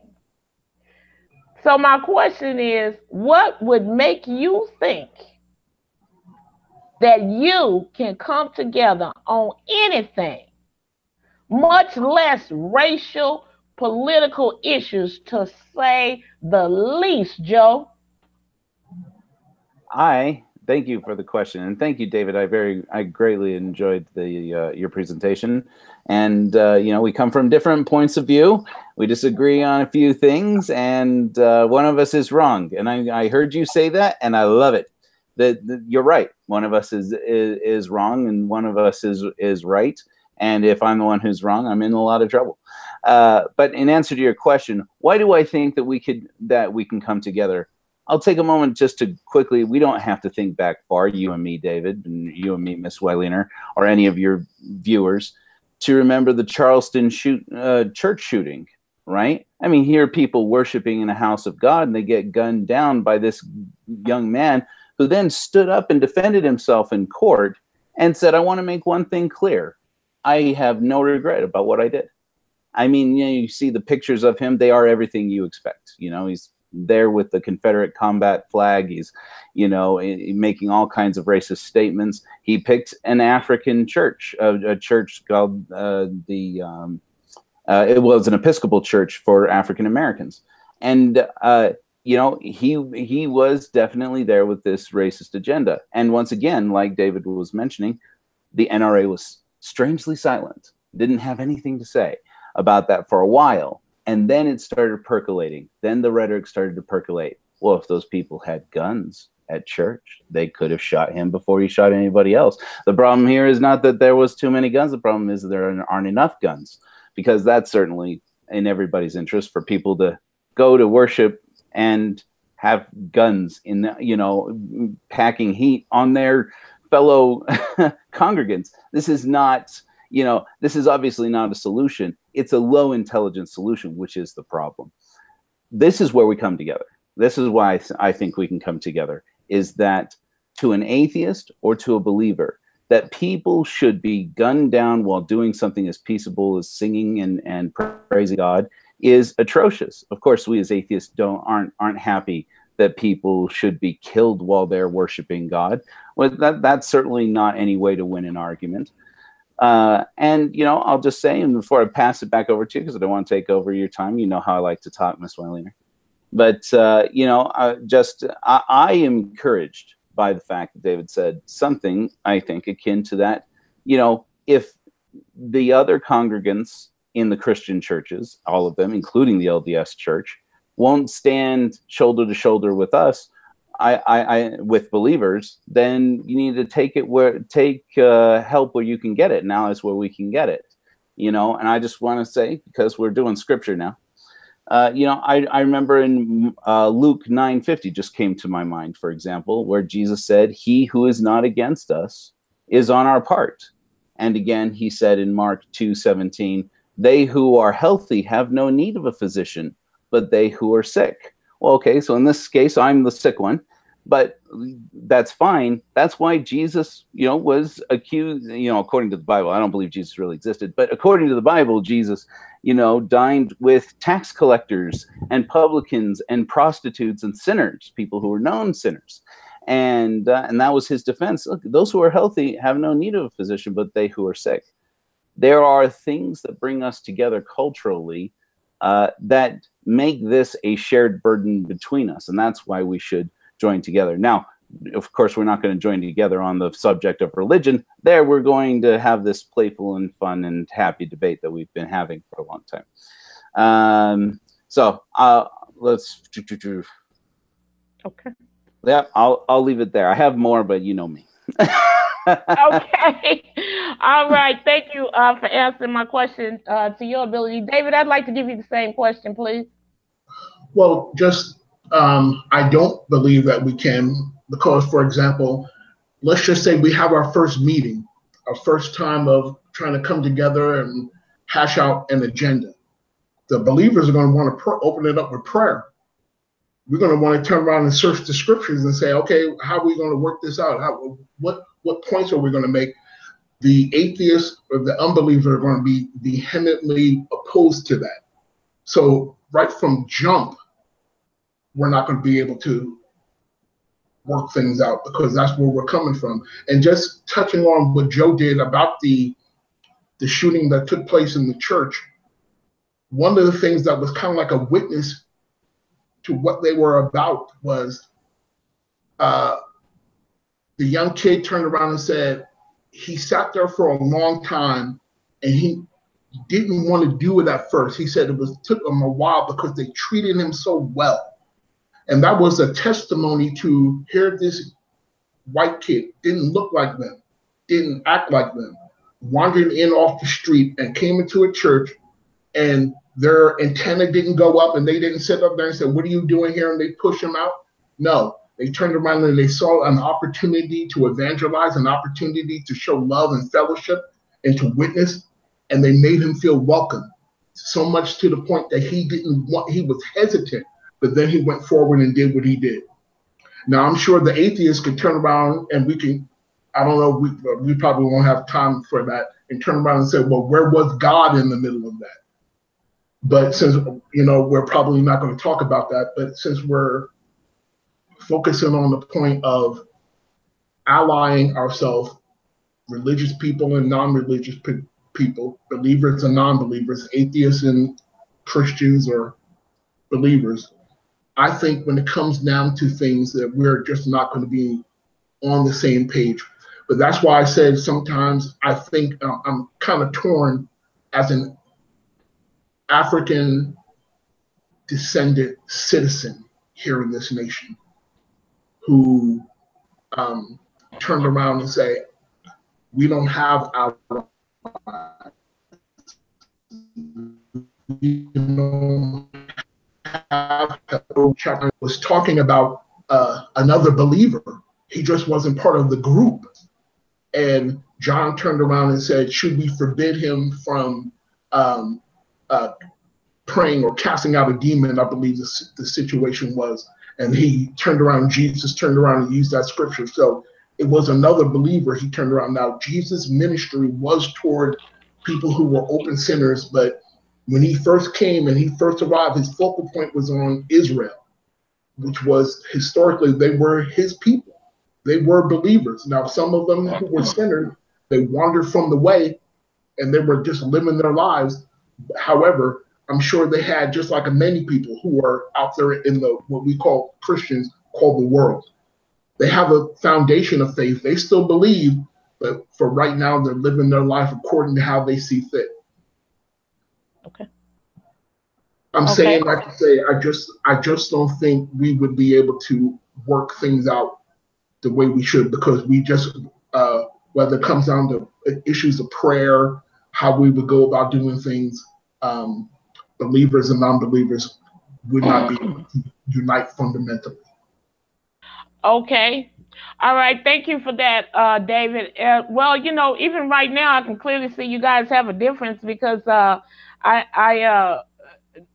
S3: So my question is, what would make you think that you can come together on anything much less racial, political issues, to say the least, Joe.
S4: I thank you for the question, and thank you, David. I greatly enjoyed the your presentation, and we come from different points of view. We disagree on a few things, and one of us is wrong. And I heard you say that, and I love it. That you're right. One of us is wrong, and one of us is right. And if I'm the one who's wrong, I'm in a lot of trouble. But in answer to your question, why do I think that we can come together? I'll take a moment just to quickly, we don't have to think back far, you and me, David, and you and me, Miss Weiliner, or any of your viewers, to remember the Charleston church shooting, right? I mean, here are people worshiping in a house of God, and they get gunned down by this young man who then stood up and defended himself in court and said, I want to make one thing clear. I have no regret about what I did. I mean, you see the pictures of him. They are everything you expect. He's there with the Confederate combat flag. He's, making all kinds of racist statements. He picked an African church, a church called it was an Episcopal church for African Americans. And, he was definitely there with this racist agenda. And once again, like David was mentioning, the NRA was strangely silent, didn't have anything to say about that for a while. And then it started percolating. Then the rhetoric started to percolate. Well, if those people had guns at church, they could have shot him before he shot anybody else. The problem here is not that there was too many guns. The problem is that there aren't enough guns, because that's certainly in everybody's interest for people to go to worship and have guns in, packing heat on their fellow congregants. This is not, this is obviously not a solution. It's a low intelligence solution, which is the problem. This is where we come together. This is why I think we can come together, is that to an atheist or to a believer, that people should be gunned down while doing something as peaceable as singing and praising God is atrocious. Of course, we as atheists aren't happy that people should be killed while they're worshiping God. Well, that's certainly not any way to win an argument. And, I'll just say, and before I pass it back over to you, because I don't want to take over your time, you know how I like to talk, Miss Weiliner. But, I am encouraged by the fact that David said something, I think, akin to that. If the other congregants in the Christian churches, all of them, including the LDS church, won't stand shoulder to shoulder with us, with believers, then you need to take help where you can get it. Now is where we can get it, and I just want to say, because we're doing scripture now, I remember in Luke 9:50 just came to my mind, for example, where Jesus said, "He who is not against us is on our part." And again, he said in Mark 2:17, "They who are healthy have no need of a physician, but they who are sick." Well, okay, so in this case, I'm the sick one, but that's fine. That's why Jesus, was accused, according to the Bible. I don't believe Jesus really existed, but according to the Bible, Jesus, dined with tax collectors and publicans and prostitutes and sinners, people who were known sinners. And that was his defense. Look, those who are healthy have no need of a physician, but they who are sick. There are things that bring us together culturally that make this a shared burden between us. And that's why we should join together. Now, of course, we're not going to join together on the subject of religion. There, we're going to have this playful and fun and happy debate that we've been having for a long time. So let's.
S3: Okay.
S4: Yeah, I'll leave it there. I have more, but you know me.
S3: Okay. All right. Thank you for answering my question to your ability. David, I'd like to give you the same question, please.
S5: Well, just I don't believe that we can, because, for example, let's just say we have our first meeting, our first time of trying to come together and hash out an agenda. The believers are going to want to open it up with prayer. We're going to want to turn around and search the scriptures and say, okay, how are we going to work this out? What points are we going to make? The atheists or the unbelievers are going to be vehemently opposed to that. So right from jump, we're not going to be able to work things out, because that's where we're coming from. And just touching on what Joe did about the the shooting that took place in the church, one of the things that was kind of like a witness to what they were about was the young kid turned around and said he sat there for a long time and he didn't want to do it at first. He said took him a while because they treated him so well. And that was a testimony to here this white kid didn't look like them, didn't act like them, wandered in off the street and came into a church, and their antenna didn't go up and they didn't sit up there and say, "What are you doing here?" and they push him out. No, they turned around and they saw an opportunity to evangelize, an opportunity to show love and fellowship and to witness, and they made him feel welcome, so much to the point that he was hesitant, but then he went forward and did what he did. Now, I'm sure the atheists could turn around and I don't know, we probably won't have time for that, and turn around and say, well, where was God in the middle of that? But since, we're probably not going to talk about that, but since we're focusing on the point of allying ourselves, religious people and non-religious people, believers and non-believers, atheists and Christians or believers, I think when it comes down to things that we're just not going to be on the same page. But that's why I said sometimes I think I'm kind of torn as an African descendant citizen here in this nation who turned around and say, we don't have our was talking about another believer. He just wasn't part of the group. And John turned around and said, should we forbid him from praying or casting out a demon? I believe the situation was. And he turned around, Jesus turned around and used that scripture. So it was another believer. He turned around. Now, Jesus' ministry was toward people who were open sinners, but when he first came and he first arrived, his focal point was on Israel, which was historically, they were his people. They were believers. Now, some of them who were sinners, they wandered from the way and they were just living their lives. However, I'm sure they had, just like many people who are out there in what we call Christians, called the world. They have a foundation of faith. They still believe, but for right now, they're living their life according to how they see fit.
S3: Okay.
S5: I'm saying, like I say, I just don't think we would be able to work things out the way we should, because we just, whether it comes down to issues of prayer, how we would go about doing things, believers and non-believers would not be able to unite fundamentally.
S3: Okay. All right. Thank you for that, David. Well, even right now, I can clearly see you guys have a difference, because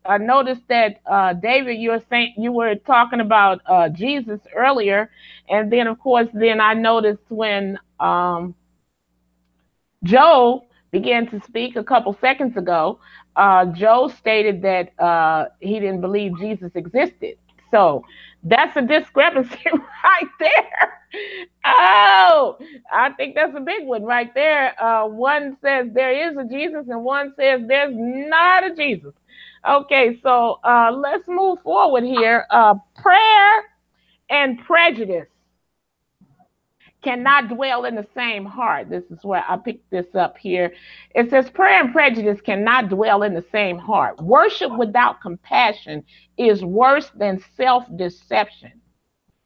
S3: I noticed that David, you were talking about Jesus earlier, and then of course, I noticed when Joe began to speak a couple seconds ago, Joe stated that he didn't believe Jesus existed. So that's a discrepancy right there. Oh, I think that's a big one right there. One says there is a Jesus and one says there's not a Jesus. Okay, so let's move forward here. Prayer and prejudice cannot dwell in the same heart. This is where I picked this up here. It says prayer and prejudice cannot dwell in the same heart. Worship without compassion is worse than self-deception.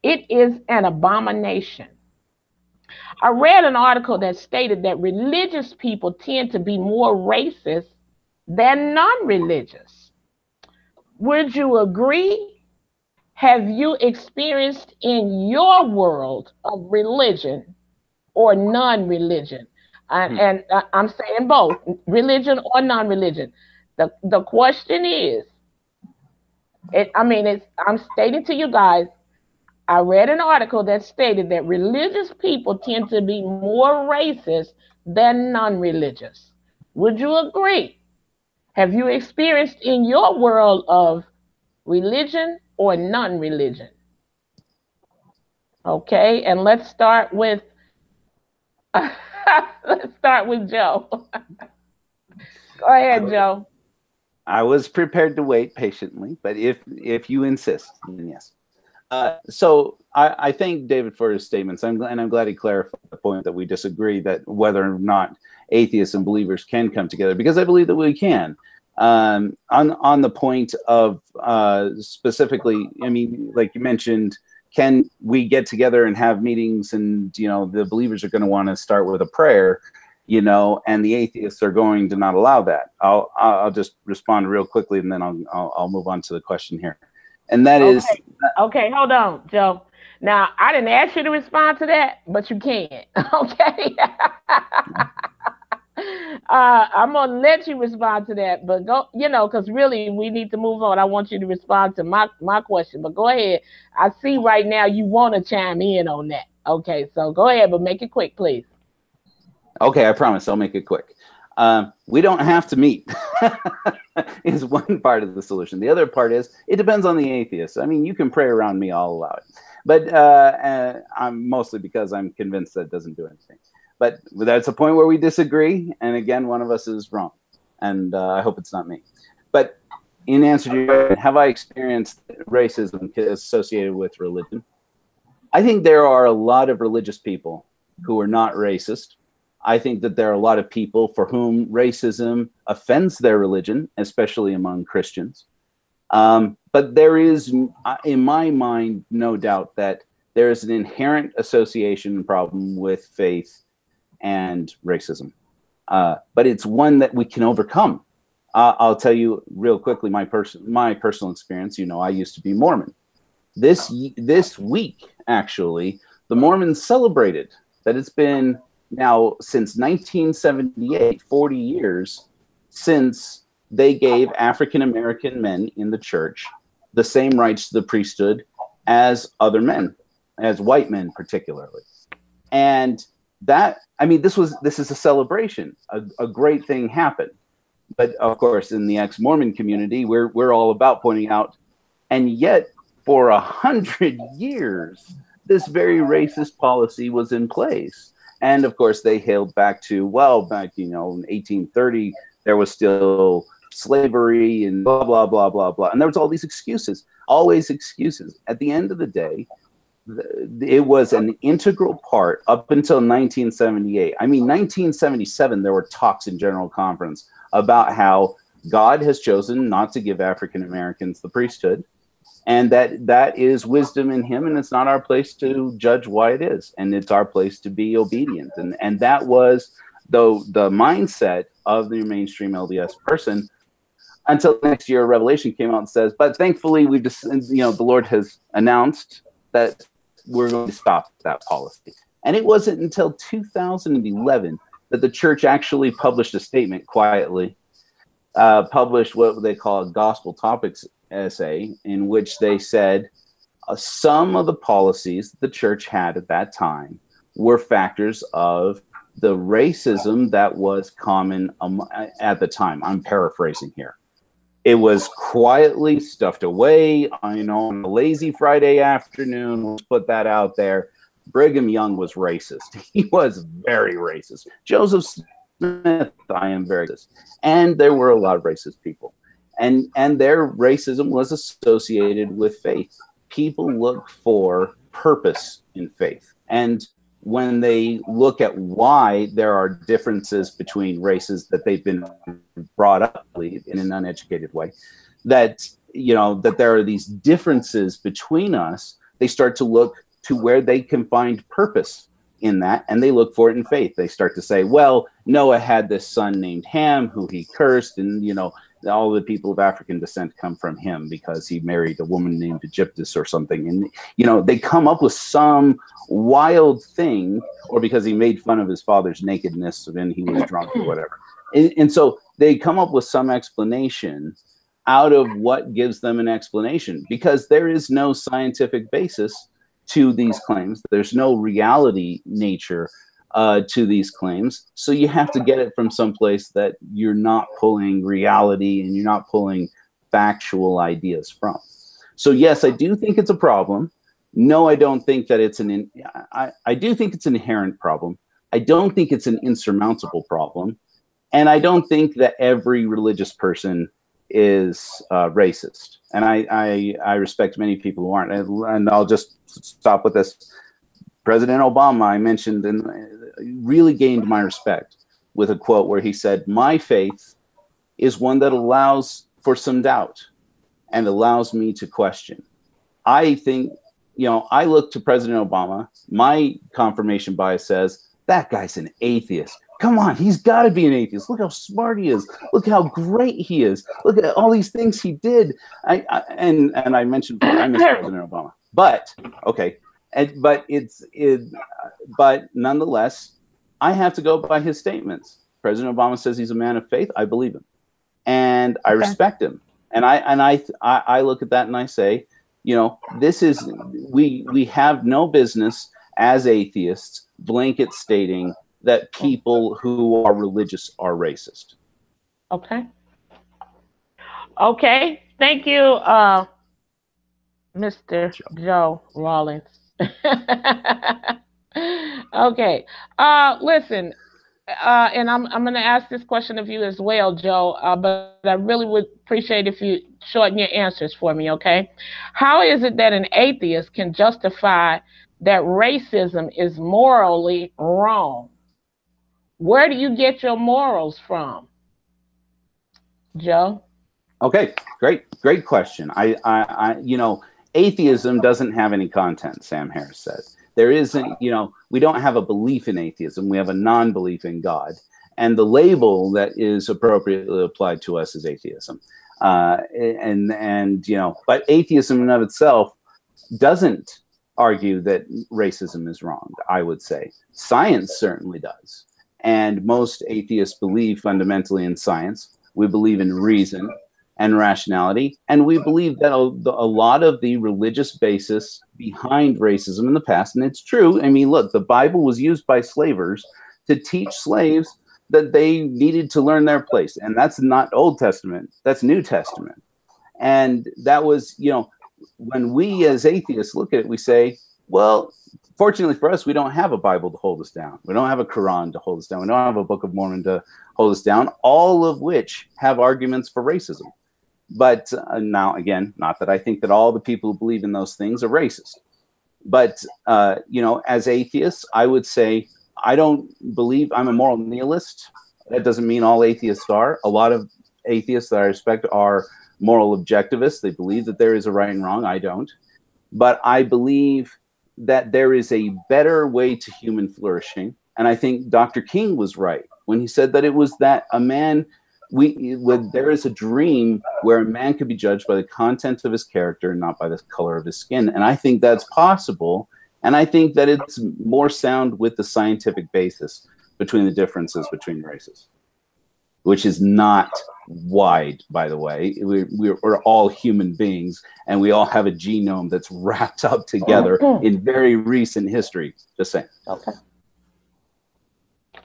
S3: It is an abomination. I read an article that stated that religious people tend to be more racist than non-religious. Would you agree? Have you experienced in your world of religion or non-religion? And I'm saying both, religion or non-religion. The question is, I'm stating to you guys, I read an article that stated that religious people tend to be more racist than non-religious. Would you agree? Have you experienced in your world of religion or non-religion? Okay, and let's start with Joe. Go ahead, Joe.
S4: I was prepared to wait patiently, but if you insist, then yes. So I thank David for his statements, and I'm glad he clarified the point that we disagree that whether or not atheists and believers can come together, because I believe that we can. On the point of specifically, I mean, like you mentioned, can we get together and have meetings, and the believers are going to want to start with a prayer, and the atheists are going to not allow that. I'll just respond real quickly, and then I'll move on to the question here. And that is
S3: okay. Hold on, Joe. Now I didn't ask you to respond to that, but you can. Okay. I'm gonna let you respond to that, but go. Because really we need to move on. I want you to respond to my question, but go ahead. I see right now you want to chime in on that. Okay, so go ahead, but make it quick, please.
S4: Okay, I promise I'll make it quick. We don't have to meet is one part of the solution. The other part is it depends on the atheist. I mean, you can pray around me, I'll allow it. But I'm mostly because I'm convinced that it doesn't do anything. But that's a point where we disagree. And again, one of us is wrong. And I hope it's not me. But in answer to your question, have I experienced racism associated with religion? I think there are a lot of religious people who are not racist. I think that there are a lot of people for whom racism offends their religion, especially among Christians. But there is, in my mind, no doubt that there is an inherent association problem with faith and racism. But it's one that we can overcome. I'll tell you real quickly my personal experience. I used to be Mormon. This week, actually, the Mormons celebrated that it's been now since 1978, 40 years since they gave African-American men in the church the same rights to the priesthood as other men, as white men particularly. And that, I mean, this is a celebration. A great thing happened. But of course, in the ex-Mormon community, we're all about pointing out, and yet for 100 years, this very racist policy was in place. And of course, they hailed back to, back, in 1830, there was still slavery and blah, blah, blah, blah, blah. And there was all these excuses, always excuses. At the end of the day, it was an integral part up until 1978. I mean, 1977, there were talks in General Conference about how God has chosen not to give African Americans the priesthood, and that is wisdom in him, and it's not our place to judge why it is, and it's our place to be obedient. And that was the mindset of the mainstream LDS person until next year Revelation came out and says, but thankfully we've just, the Lord has announced that we're going to stop that policy. And it wasn't until 2011 that the church actually published a statement quietly, published what they call a gospel topics essay, in which they said some of the policies the church had at that time were factors of the racism that was common at the time. I'm paraphrasing here. It was quietly stuffed away, on a lazy Friday afternoon. Let's put that out there. Brigham Young was racist. He was very racist. Joseph Smith, I am very racist. And there were a lot of racist people. And their racism was associated with faith. People look for purpose in faith. And when they look at why there are differences between races that they've been brought up in an uneducated way, that there are these differences between us, they start to look to where they can find purpose in that, and they look for it in faith. They start to say, well, Noah had this son named Ham who he cursed, and all the people of African descent come from him because he married a woman named Egyptus or something. And, they come up with some wild thing, or because he made fun of his father's nakedness and he was drunk or whatever. And so they come up with some explanation out of what gives them an explanation, because there is no scientific basis to these claims. There's no reality nature to these claims. So you have to get it from someplace that you're not pulling reality and you're not pulling factual ideas from. So yes, I do think it's a problem. No, I don't think that it's I do think it's an inherent problem. I don't think it's an insurmountable problem. And I don't think that every religious person is racist. And I respect many people who aren't. And I'll just stop with this. President Obama, I mentioned, and really gained my respect with a quote where he said, "My faith is one that allows for some doubt and allows me to question." I think, I look to President Obama. My confirmation bias says, that guy's an atheist. Come on, he's got to be an atheist. Look how smart he is. Look how great he is. Look at all these things he did. And I mentioned I miss President Obama, but okay, but nonetheless, I have to go by his statements. President Obama says he's a man of faith. I believe him, and I respect him. And I look at that and I say, this is we have no business as atheists blanket stating that people who are religious are racist.
S3: Okay. Okay. Thank you, Mr. Joe Rawlings. Okay. Listen, and I'm going to ask this question of you as well, Joe, but I really would appreciate if you shorten your answers for me, okay? How is it that an atheist can justify that racism is morally wrong? Where do you get your morals from, Joe?
S4: Okay, great question. Atheism doesn't have any content, Sam Harris said. There isn't, we don't have a belief in atheism. We have a non-belief in God. And the label that is appropriately applied to us is atheism. But atheism in and of itself doesn't argue that racism is wrong, I would say. Science certainly does. And most atheists believe fundamentally in science. We believe in reason and rationality. And we believe that a lot of the religious basis behind racism in the past, and it's true. I mean, look, the Bible was used by slavers to teach slaves that they needed to learn their place. And that's not Old Testament, that's New Testament. And that was, when we as atheists look at it, we say, well, fortunately for us, we don't have a Bible to hold us down. We don't have a Quran to hold us down. We don't have a Book of Mormon to hold us down, all of which have arguments for racism. But now, again, not that I think that all the people who believe in those things are racist. But, as atheists, I would say I don't believe I'm a moral nihilist. That doesn't mean all atheists are. A lot of atheists that I respect are moral objectivists. They believe that there is a right and wrong. I don't. But I believe that there is a better way to human flourishing. And I think Dr. King was right when he said that it was that a man, there is a dream where a man could be judged by the content of his character and not by the color of his skin. And I think that's possible. And I think that it's more sound with the scientific basis between the differences between races, which is not wide, by the way. We're all human beings, and we all have a genome that's wrapped up together in very recent history. Just saying.
S3: Okay.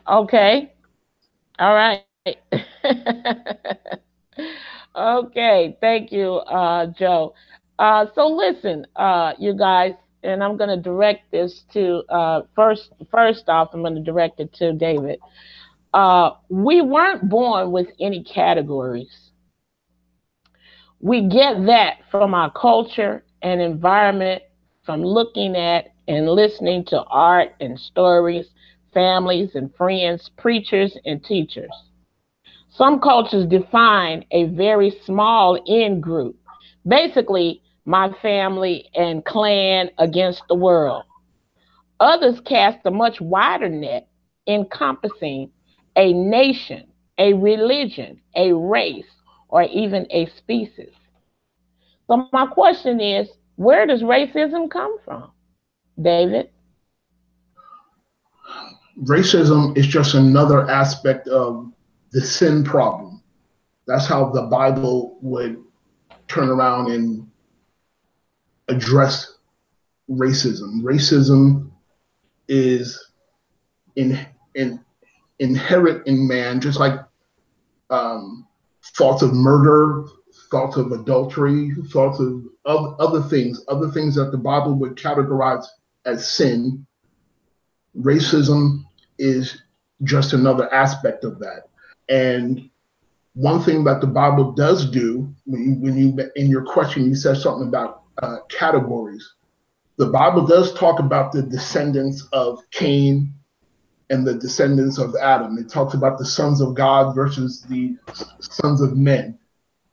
S3: Okay. All right. Okay. Thank you, Joe. So listen, you guys, and I'm going to direct this to, first off, I'm going to direct it to David. We weren't born with any categories. We get that from our culture and environment, from looking at and listening to art and stories, families and friends, preachers and teachers. Some cultures define a very small in group, basically my family and clan against the world. Others cast a much wider net, encompassing a nation, a religion, a race, or even a species. So my question is, where does racism come from, David?
S5: Racism is just another aspect of the sin problem. That's how the Bible would turn around and address racism. Racism is inherent in man, just like thoughts of murder, thoughts of adultery, thoughts of other things that the Bible would categorize as sin. Racism is just another aspect of that. And one thing that the Bible does do, when you in your question, you said something about categories. The Bible does talk about the descendants of Cain and the descendants of Adam. It talks about the sons of God versus the sons of men.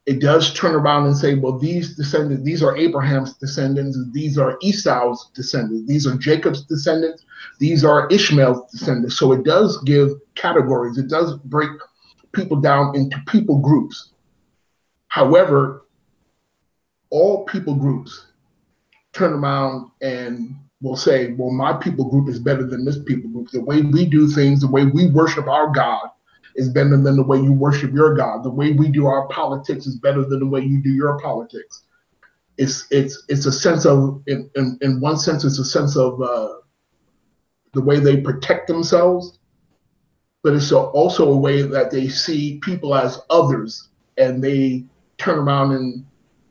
S5: It does turn around and say, well, these descendants, these are Abraham's descendants, these are Esau's descendants, these are Jacob's descendants, these are Ishmael's descendants. So it does give categories. It does break people down into people groups. However, all people groups turn around and will say, well, my people group is better than this people group. The way we do things, the way we worship our God is better than the way you worship your God. The way we do our politics is better than the way you do your politics. It's a sense of, in one sense, it's a sense of the way they protect themselves, but it's also a way that they see people as others, and they turn around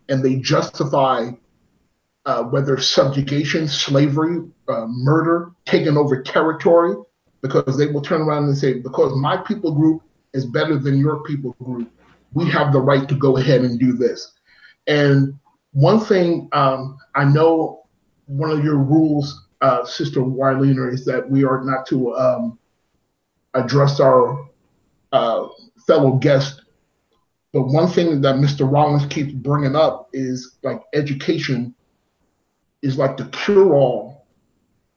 S5: and they justify whether subjugation, slavery, murder, taking over territory, because they will turn around and say, because my people group is better than your people group, we have the right to go ahead and do this. And one thing I know, one of your rules, Sister Wylena, is that we are not to address our fellow guests. But one thing that Mr. Rollins keeps bringing up is like education is like the cure-all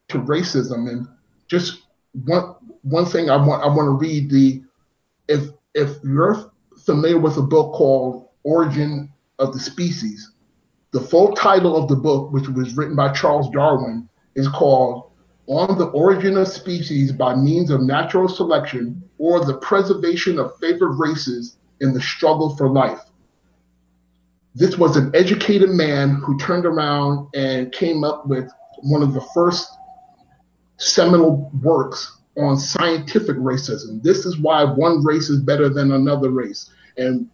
S5: to racism. And just one thing I want to read, if you're familiar with a book called Origin of the Species, the full title of the book, which was written by Charles Darwin, is called On the Origin of Species by Means of Natural Selection or the Preservation of Favored Races in the Struggle for Life. This was an educated man who turned around and came up with one of the first seminal works on scientific racism. This is why one race is better than another race. And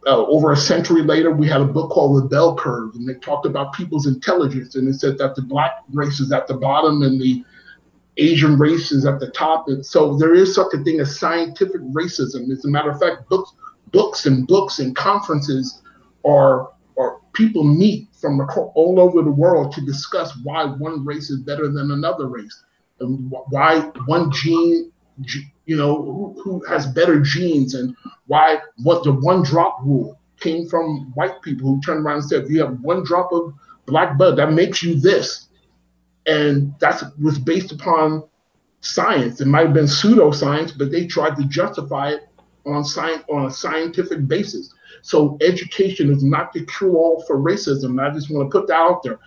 S5: over a century later, we had a book called The Bell Curve, and they talked about people's intelligence, and it said that the Black race is at the bottom and the Asian race is at the top. And so there is such a thing as scientific racism. As a matter of fact, books and conferences or people meet from all over the world to discuss why one race is better than another race, and why one gene, who has better genes, and why what the one drop rule came from white people who turned around and said, if you have one drop of black blood, that makes you this. And that was based upon science. It might have been pseudoscience, but they tried to justify it on a scientific basis. So education is not the cure-all for racism. I just want to put that out there.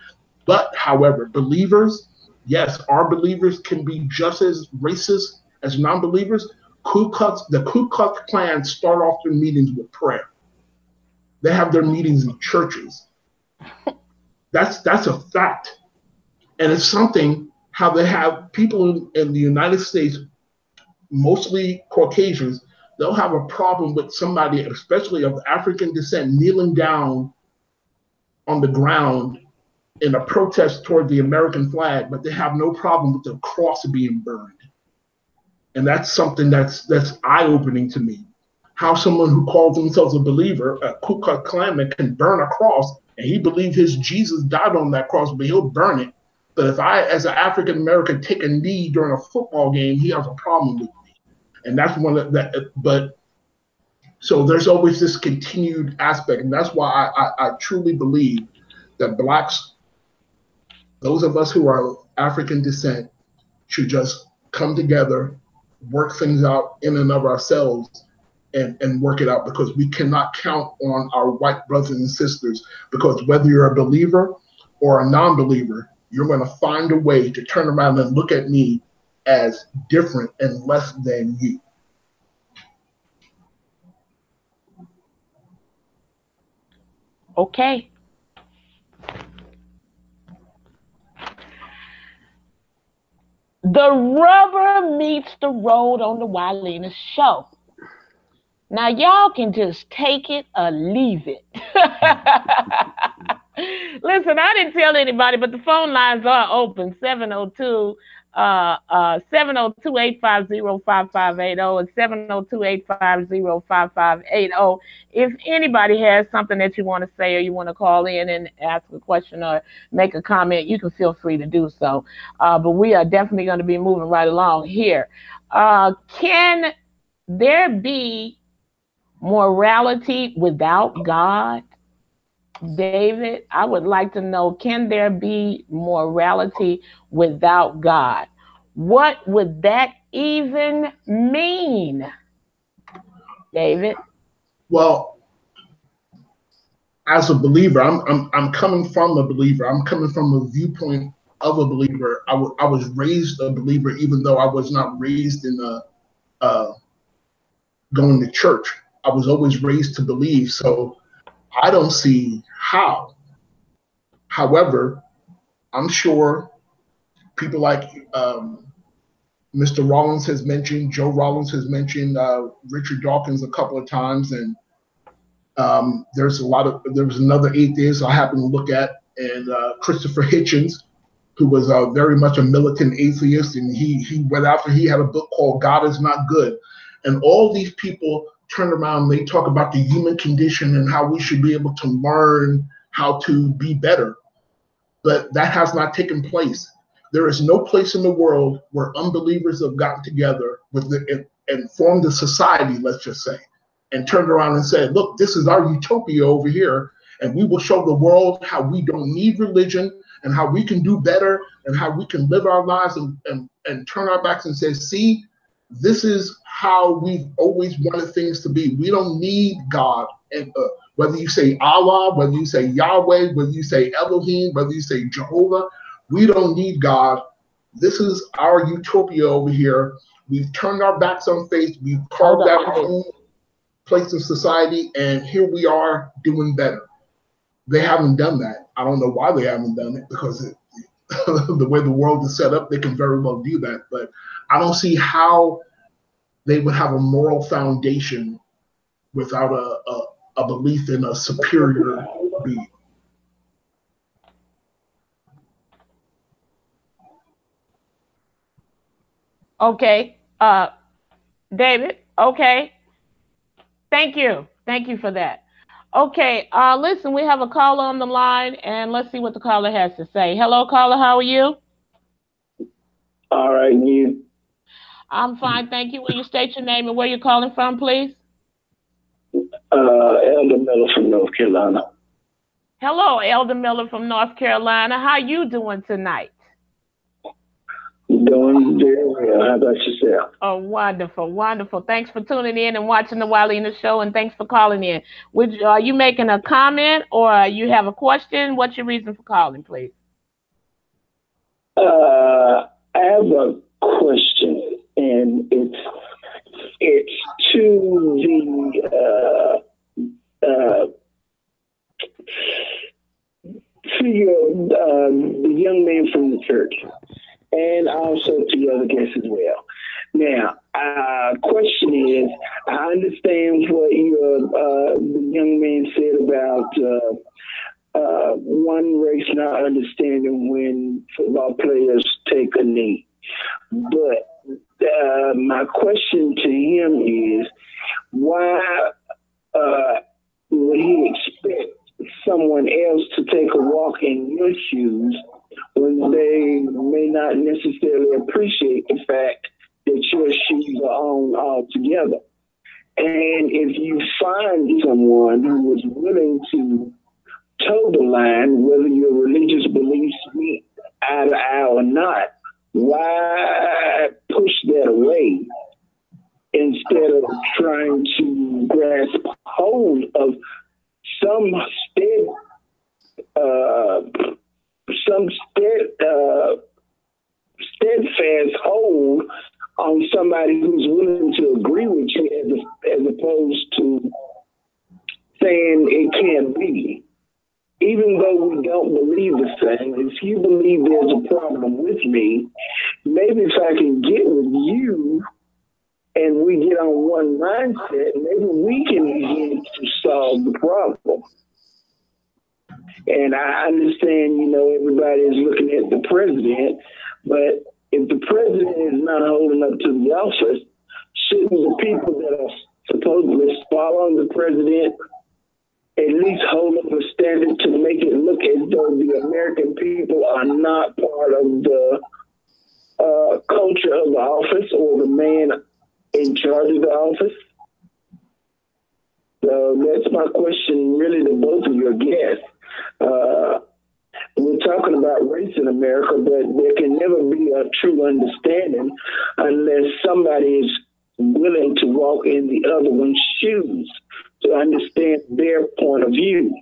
S5: But however, believers, yes, our believers can be just as racist as non-believers. The Ku Klux Klan start off their meetings with prayer. They have their meetings in churches. That's a fact. And it's something how they have people in the United States, mostly Caucasians, they'll have a problem with somebody, especially of African descent, kneeling down on the ground in a protest toward the American flag, but they have no problem with the cross being burned. And that's something that's eye-opening to me. How someone who calls themselves a believer, a Ku Klux Klanman, can burn a cross, and he believes his Jesus died on that cross, but he'll burn it. But if I, as an African American, take a knee during a football game, he has a problem with me. And that's one of that. But so there's always this continued aspect, and that's why I truly believe that Blacks, those of us who are African descent, should just come together, work things out in and of ourselves, and work it out, because we cannot count on our white brothers and sisters, because whether you're a believer or a non-believer, you're going to find a way to turn around and look at me as different and less than you.
S3: Okay. The rubber meets the road on the Wylena show. Now, y'all can just take it or leave it. Listen, I didn't tell anybody, but the phone lines are open, 702 702-850-5580 and 702-850-5580. If anybody has something that you want to say or you want to call in and ask a question or make a comment, you can feel free to do so. But we are definitely going to be moving right along here. Can there be morality without God? David, I would like to know, can there be morality without God? What would that even mean, David?
S5: Well, as a believer, I'm coming from a believer. I'm coming from a viewpoint of a believer. I was raised a believer, even though I was not raised in going to church. I was always raised to believe. So I don't see how. However, I'm sure people like Mr. Rollins has mentioned, Joe Rollins has mentioned Richard Dawkins a couple of times, and there was another atheist I happened to look at, and Christopher Hitchens, who was very much a militant atheist, and he went after, he had a book called God Is Not Good. And all these people turn around and they talk about the human condition and how we should be able to learn how to be better. But that has not taken place. There is no place in the world where unbelievers have gotten together and formed a society, let's just say, and turned around and said, look, this is our utopia over here, and we will show the world how we don't need religion and how we can do better and how we can live our lives and turn our backs and say, see, this is how we've always wanted things to be. We don't need God. And whether you say Allah, whether you say Yahweh, whether you say Elohim, whether you say Jehovah, we don't need God. This is our utopia over here. We've turned our backs on faith. We've carved out our own place in society, and here we are doing better. They haven't done that. I don't know why they haven't done it, because the way the world is set up, they can very well do that. But I don't see how they would have a moral foundation without a belief in a superior being.
S3: Okay, David, okay. Thank you for that. Okay, listen, we have a caller on the line, and let's see what the caller has to say. Hello, caller, how are you?
S6: All right, you?
S3: I'm fine, thank you. Will you state your name and where you're calling from, please?
S6: Elder Miller from North Carolina.
S3: Hello, Elder Miller from North Carolina. How you doing tonight?
S6: Doing very well. How about yourself?
S3: Oh, wonderful, wonderful. Thanks for tuning in and watching the Wylena Show, and thanks for calling in. Are you making a comment or you have a question? What's your reason for calling, please?
S6: I have a question, and it's to the young man from the church, and also to the other guests as well. Now, question is, I understand what the young man said about one race not understanding when football players take a knee. But my question to him is, why would he expect someone else to take a walk in your shoes when they may not necessarily appreciate the fact that your shoes are on altogether? And if you find someone who is willing to toe the line, whether your religious beliefs meet eye to eye or not, why push that away instead of trying to grasp hold of some steadfast hold on somebody who's willing to agree with you, as opposed to saying it can't be? Even though we don't believe the same, if you believe there's a problem with me, maybe if I can get with you and we get on one mindset, maybe we can begin to solve the problem. And I understand, everybody is looking at the president, but if the president is not holding up to the office, shouldn't the people that are supposedly following the president at least hold up a standard to make it look as though the American people are not part of the culture of the office or the man in charge of the office? So that's my question really to both of your guests. We're talking about race in America, but there can never be a true understanding unless somebody is willing to walk in the other one's shoes to understand their point of view.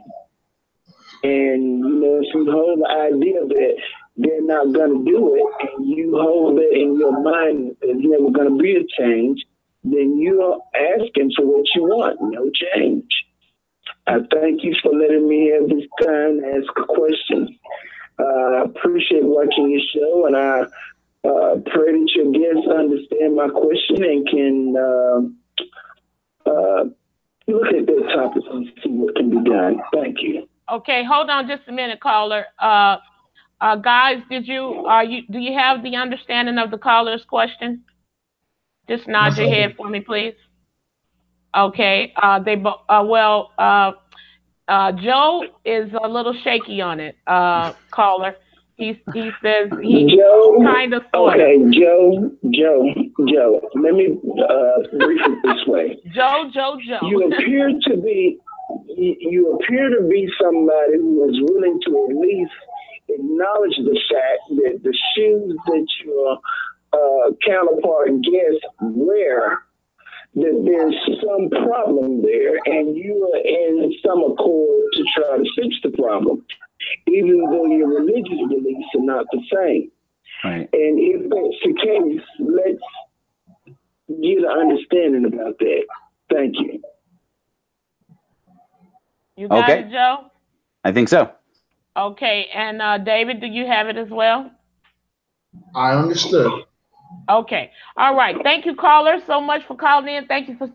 S6: And, you know, if you hold the idea that they're not going to do it, and you hold that in your mind there's never going to be a change, then you're asking for what you want, no change. I thank you for letting me have this time to ask a question. I appreciate watching your show, and I pray that your guests understand my question and can look at their topics and see what can be done. Thank you.
S3: Okay, hold on just a minute, caller. Guys, do you have the understanding of the caller's question? Just nod your head for me, please. Okay. Joe is a little shaky on it. Caller, he says he kind of thought.
S6: Okay, Joe. Let me brief it this way.
S3: Joe.
S6: You appear to be somebody who is willing to at least acknowledge the fact that the shoes that your counterpart and guest wear, that there's some problem there, and you are in some accord to try to fix the problem, even though your religious beliefs are not the same.
S4: Right.
S6: And if that's the case, let's get an understanding about that. Thank you.
S3: You got it, Joe?
S4: I think so.
S3: Okay, and David, do you have it as well?
S5: I understood.
S3: Okay. All right. Thank you, caller, so much for calling in. Thank you for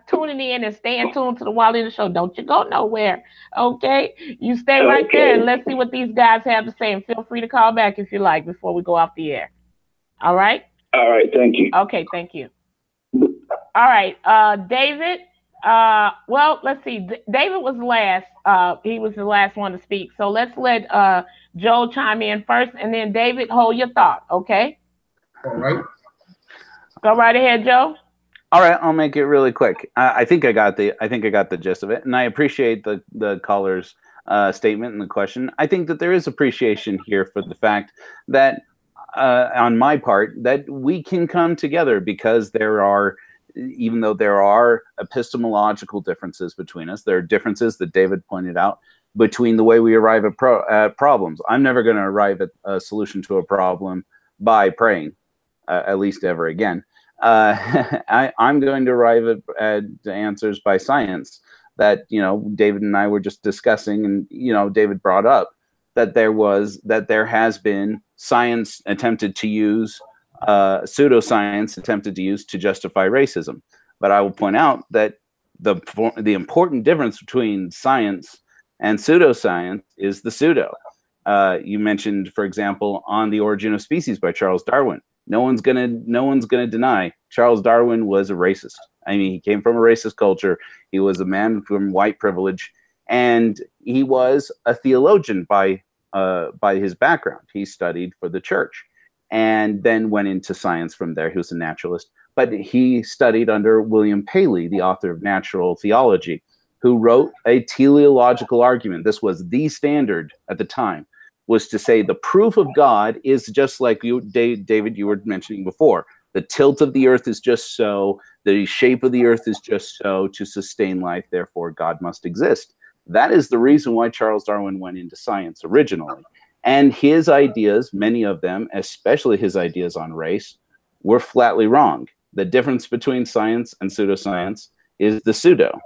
S3: tuning in and staying tuned to the Wildina Show. Don't you go nowhere. Okay? You stay right there and let's see what these guys have to say. And feel free to call back if you like before we go off the air. All right?
S6: All right. Thank you.
S3: Okay. Thank you. All right. David. Well, let's see. David was last. He was the last one to speak. So let's let Joe chime in first, and then David, hold your thought. Okay?
S5: All right.
S3: Go right ahead, Joe.
S4: All right, I'll make it really quick. I think I got the gist of it, and I appreciate the caller's statement and the question. I think that there is appreciation here for the fact that, on my part, that we can come together because even though there are epistemological differences between us, there are differences that David pointed out between the way we arrive at problems. I'm never going to arrive at a solution to a problem by praying. At least ever again. I'm going to arrive at answers by science that, David and I were just discussing, and, David brought up that there has been science attempted to use, pseudoscience attempted to use to justify racism. But I will point out that the important difference between science and pseudoscience is the pseudo. You mentioned, for example, On the Origin of Species by Charles Darwin. No one's gonna deny Charles Darwin was a racist. I mean, he came from a racist culture. He was a man from white privilege, and he was a theologian by his background. He studied for the church, and then went into science from there. He was a naturalist, but he studied under William Paley, the author of Natural Theology, who wrote a teleological argument. This was the standard at the time, was to say the proof of God is just like you, David, you were mentioning before. The tilt of the earth is just so, the shape of the earth is just so to sustain life, therefore God must exist. That is the reason why Charles Darwin went into science originally. And his ideas, many of them, especially his ideas on race, were flatly wrong. The difference between science and pseudoscience is the pseudo.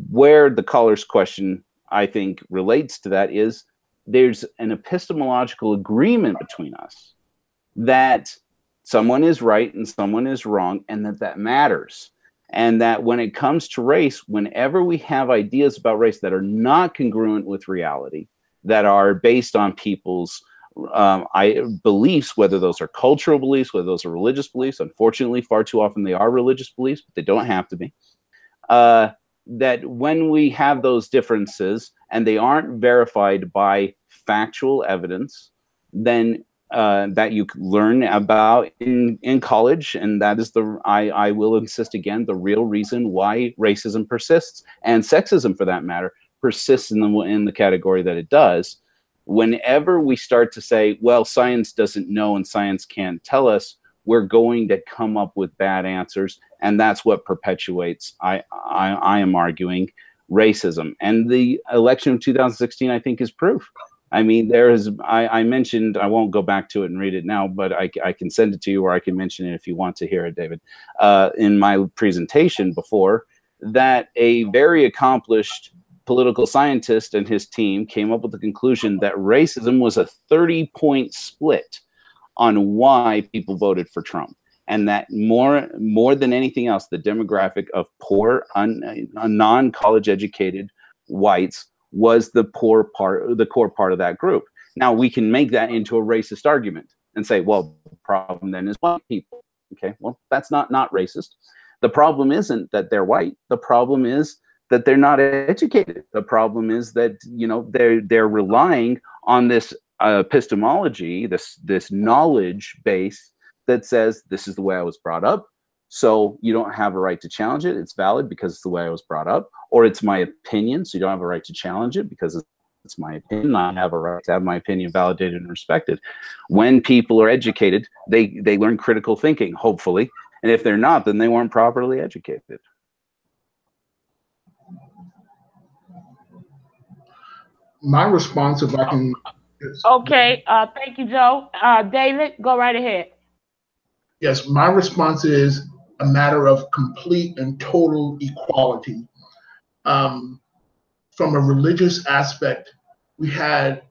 S4: Where the caller's question, I think, relates to that is, there's an epistemological agreement between us that someone is right and someone is wrong, and that matters. And that when it comes to race, whenever we have ideas about race that are not congruent with reality, that are based on people's beliefs, whether those are cultural beliefs, whether those are religious beliefs. Unfortunately, far too often they are religious beliefs, but they don't have to be. That when we have those differences and they aren't verified by factual evidence, then that you learn about in college, and that is I will insist again, the real reason why racism persists, and sexism for that matter, persists in the category that it does. Whenever we start to say, well, science doesn't know and science can't tell us, we're going to come up with bad answers, and that's what perpetuates, I am arguing, racism. And the election of 2016, I think, is proof. I mean, I mentioned, I won't go back to it and read it now, but I can send it to you, or I can mention it if you want to hear it, David, in my presentation before, that a very accomplished political scientist and his team came up with the conclusion that racism was a 30-point split on why people voted for Trump, and that more than anything else, the demographic of poor, non-college educated whites was the core part of that group. Now we can make that into a racist argument and say, well, the problem then is white people. Okay, well, that's not racist. The problem isn't that they're white. The problem is that they're not educated. The problem is that, you know, they're relying on this epistemology, this knowledge base that says this is the way I was brought up, so you don't have a right to challenge it. It's valid because it's the way I was brought up, or it's my opinion, so you don't have a right to challenge it because it's my opinion. I have a right to have my opinion validated and respected. When people are educated, they learn critical thinking, hopefully, and if they're not, then they weren't properly educated.
S5: My response, if I can.
S3: Okay, thank you, Joe. David, go right ahead.
S5: Yes, my response is a matter of complete and total equality. From a religious aspect, we had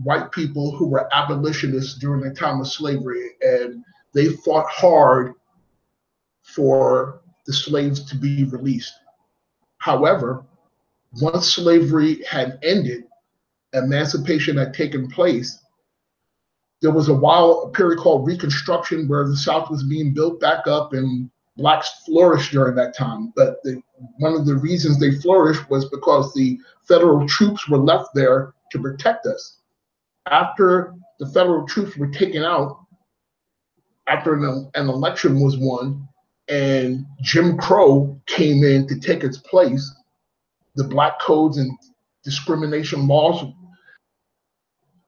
S5: white people who were abolitionists during the time of slavery, and they fought hard for the slaves to be released. However, once slavery had ended, emancipation had taken place, there was a period called Reconstruction where the South was being built back up and blacks flourished during that time. But one of the reasons they flourished was because the federal troops were left there to protect us. After the federal troops were taken out, after an election was won and Jim Crow came in to take its place, the black codes and discrimination laws,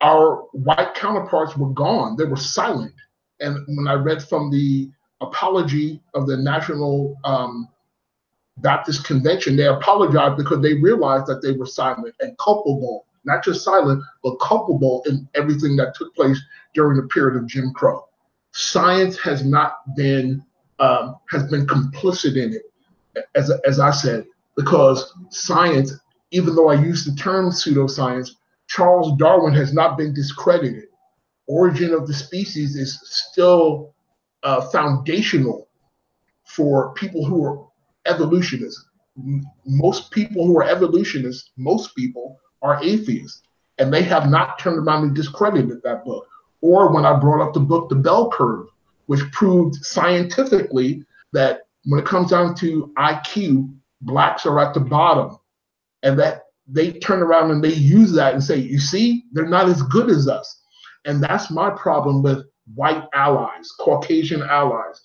S5: our white counterparts were gone. They were silent. And when I read from the apology of the National Baptist Convention, they apologized because they realized that they were silent and culpable, not just silent, but culpable in everything that took place during the period of Jim Crow. Science has not been, has been complicit in it, as I said, because science, even though I use the term pseudoscience, Charles Darwin has not been discredited. Origin of the species is still foundational for people who are evolutionists. Most people who are evolutionists, most people are atheists, and they have not turned around and discredited that book. Or when I brought up the book, The Bell Curve, which proved scientifically that when it comes down to IQ, blacks are at the bottom, and that they turn around and they use that and say, you see, they're not as good as us. And that's my problem with white allies, Caucasian allies.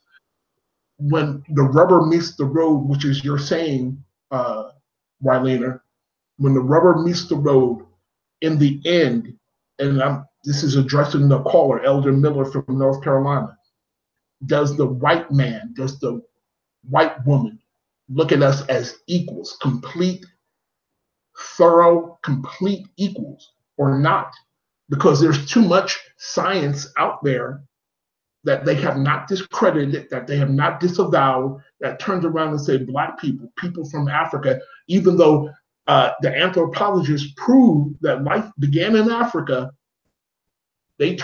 S5: When the rubber meets the road, which is your saying, Rylena, when the rubber meets the road, in the end, and this is addressing the caller, Elder Miller from North Carolina, does the white man, does the white woman look at us as equals, complete, thorough, complete equals, or not? Because there's too much science out there that they have not discredited, that they have not disavowed, that turns around and say black people, people from Africa, even though the anthropologists prove that life began in Africa, they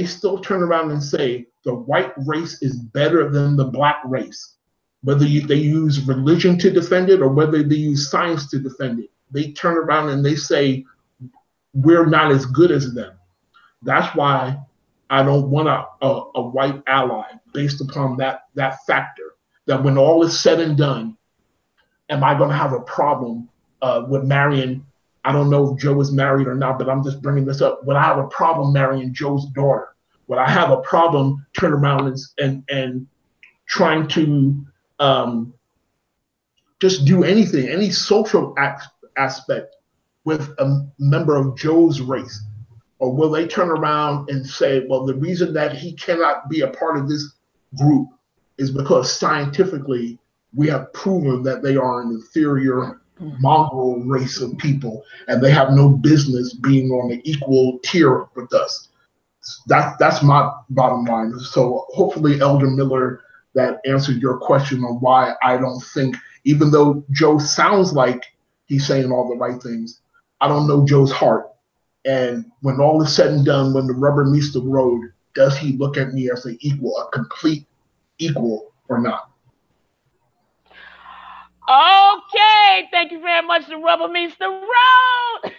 S5: still turn around and say the white race is better than the black race. Whether they use religion to defend it or whether they use science to defend it, they turn around and they say we're not as good as them. That's why I don't want a white ally based upon that factor. That when all is said and done, am I going to have a problem with marrying? I don't know if Joe is married or not, but I'm just bringing this up. Would I have a problem marrying Joe's daughter? Would I have a problem turn around and trying to just do anything, any social aspect with a member of Joe's race? Or will they turn around and say, well, the reason that he cannot be a part of this group is because scientifically we have proven that they are an inferior mongrel race of people and they have no business being on an equal tier with us. That's my bottom line. So hopefully, Elder Miller, that answered your question on why I don't think, even though Joe sounds like he's saying all the right things, I don't know Joe's heart. And when all is said and done, when the rubber meets the road, does he look at me as an equal, a complete equal or not?
S3: Okay, thank you very much. The rubber meets the road.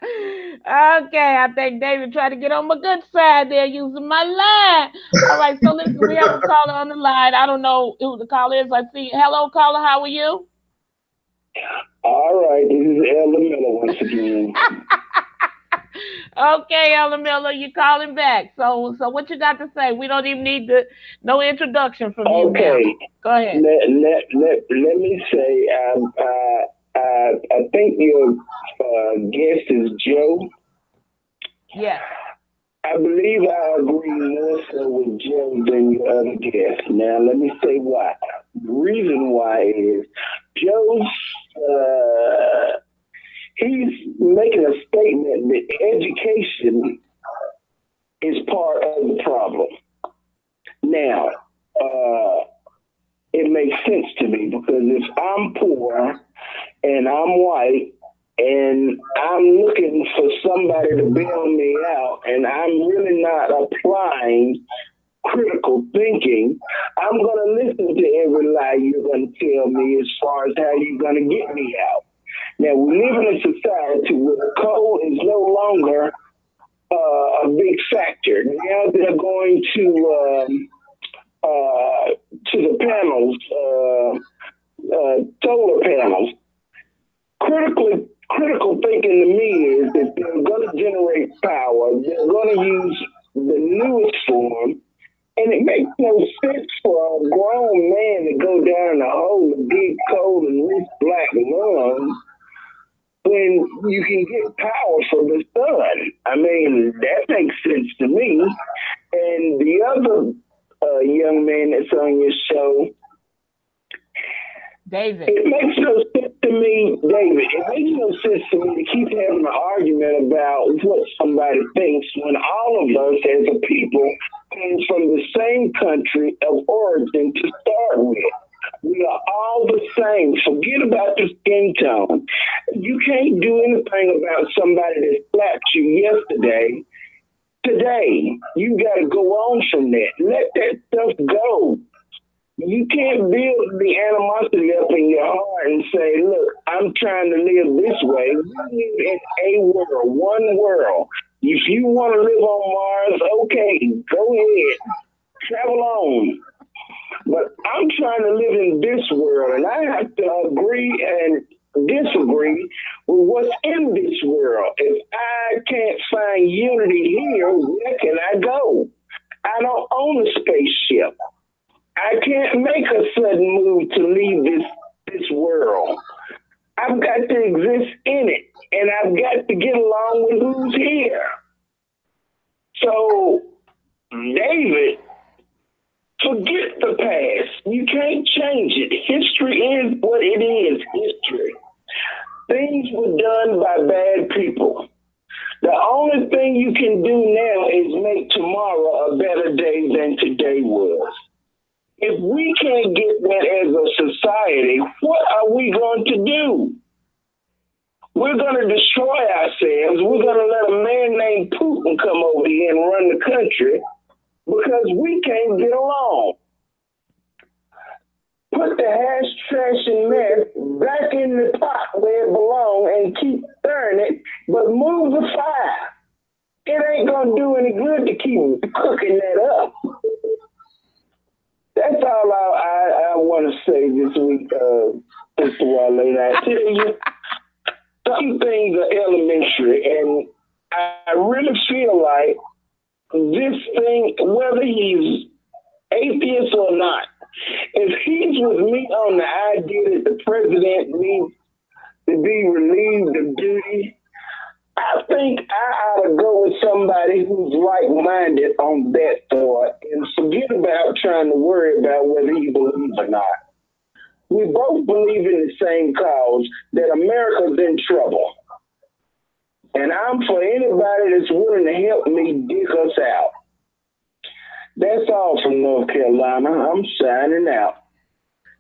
S3: Okay, I think David tried to get on my good side there using my line. All right, so listen, we have a caller on the line. I don't know who the caller is. I see. Hello, caller. How are you?
S6: All right, this is Elder Miller once again.
S3: Okay, Elder Miller, you calling back. So what you got to say? We don't even need no introduction from you now.
S6: Okay.
S3: Go ahead.
S6: Let me say, I think your guest is Joe.
S3: Yes.
S6: I believe I agree more so with Joe than your other guest. Now, let me say why. The reason why is Joe's, he's making a statement that education is part of the problem. Now, it makes sense to me because if I'm poor and I'm white and I'm looking for somebody to bail me out and I'm really not applying critical thinking, I'm going to listen to every lie you're going to tell me as far as how you're going to get me out. Now, we live in a society where coal is no longer a big factor. Now they're going to the panels, solar panels. Critical thinking to me is that they're going to generate power. They're going to use the newest form. And it makes no sense for a grown man to go down the hole and dig coal and risk black lungs when you can get power from the sun. I mean, that makes sense to me. And the other young man that's on your show,
S3: David.
S6: It makes no sense to me, David. It makes no sense to me to keep having an argument about what somebody thinks when all of us as a people came from the same country of origin to start with. We are all the same. Forget about the skin tone. You can't do anything about somebody that slapped you yesterday. Today, you got to go on from that. Let that stuff go. You can't build the animosity up in your heart and say, look, I'm trying to live this way. We live in a world, one world. If you want to live on Mars, okay, go ahead. Travel on. But I'm trying to live in this world, and I have to agree and disagree with what's in this world. If I can't find unity here, where can I go? I don't own a spaceship. I can't make a sudden move to leave this world. I've got to exist in it, and I've got to get along with who's here. So, David, forget the past. You can't change it. History is what it is, history. Things were done by bad people. The only thing you can do now is make tomorrow a better day than today was. If we can't get that as a society, what are we going to do? We're going to destroy ourselves. We're going to let a man named Putin come over here and run the country because we can't get along. put the hash, trash, and mess back in the pot where it belongs and keep stirring it, but move the fire. It ain't gonna do any good to keep cooking that up. That's all I want to say this week, Mr. Wale. I tell you, some things are elementary, and I really feel like this thing, whether he's atheist or not, if he's with me on the idea that the president needs to be relieved of duty, I think I ought to go with somebody who's like-minded on that thought and forget about trying to worry about whether he believes or not. We both believe in the same cause, that America's in trouble. And I'm for anybody that's willing to help me dig us out. That's all from North Carolina. I'm signing out.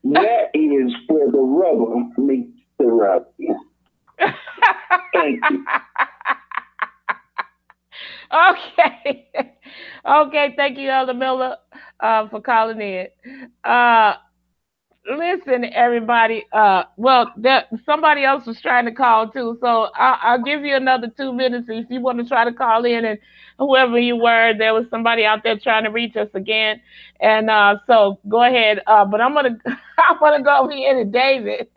S6: That is where the rubber meets the rubber. Thank you.
S3: Okay. Okay, thank you, Elder Miller, for calling in. Listen, everybody. Well, somebody else was trying to call too, so I'll give you another 2 minutes if you want to try to call in. And whoever you were, there was somebody out there trying to reach us again, and so go ahead. But I'm gonna go over here to David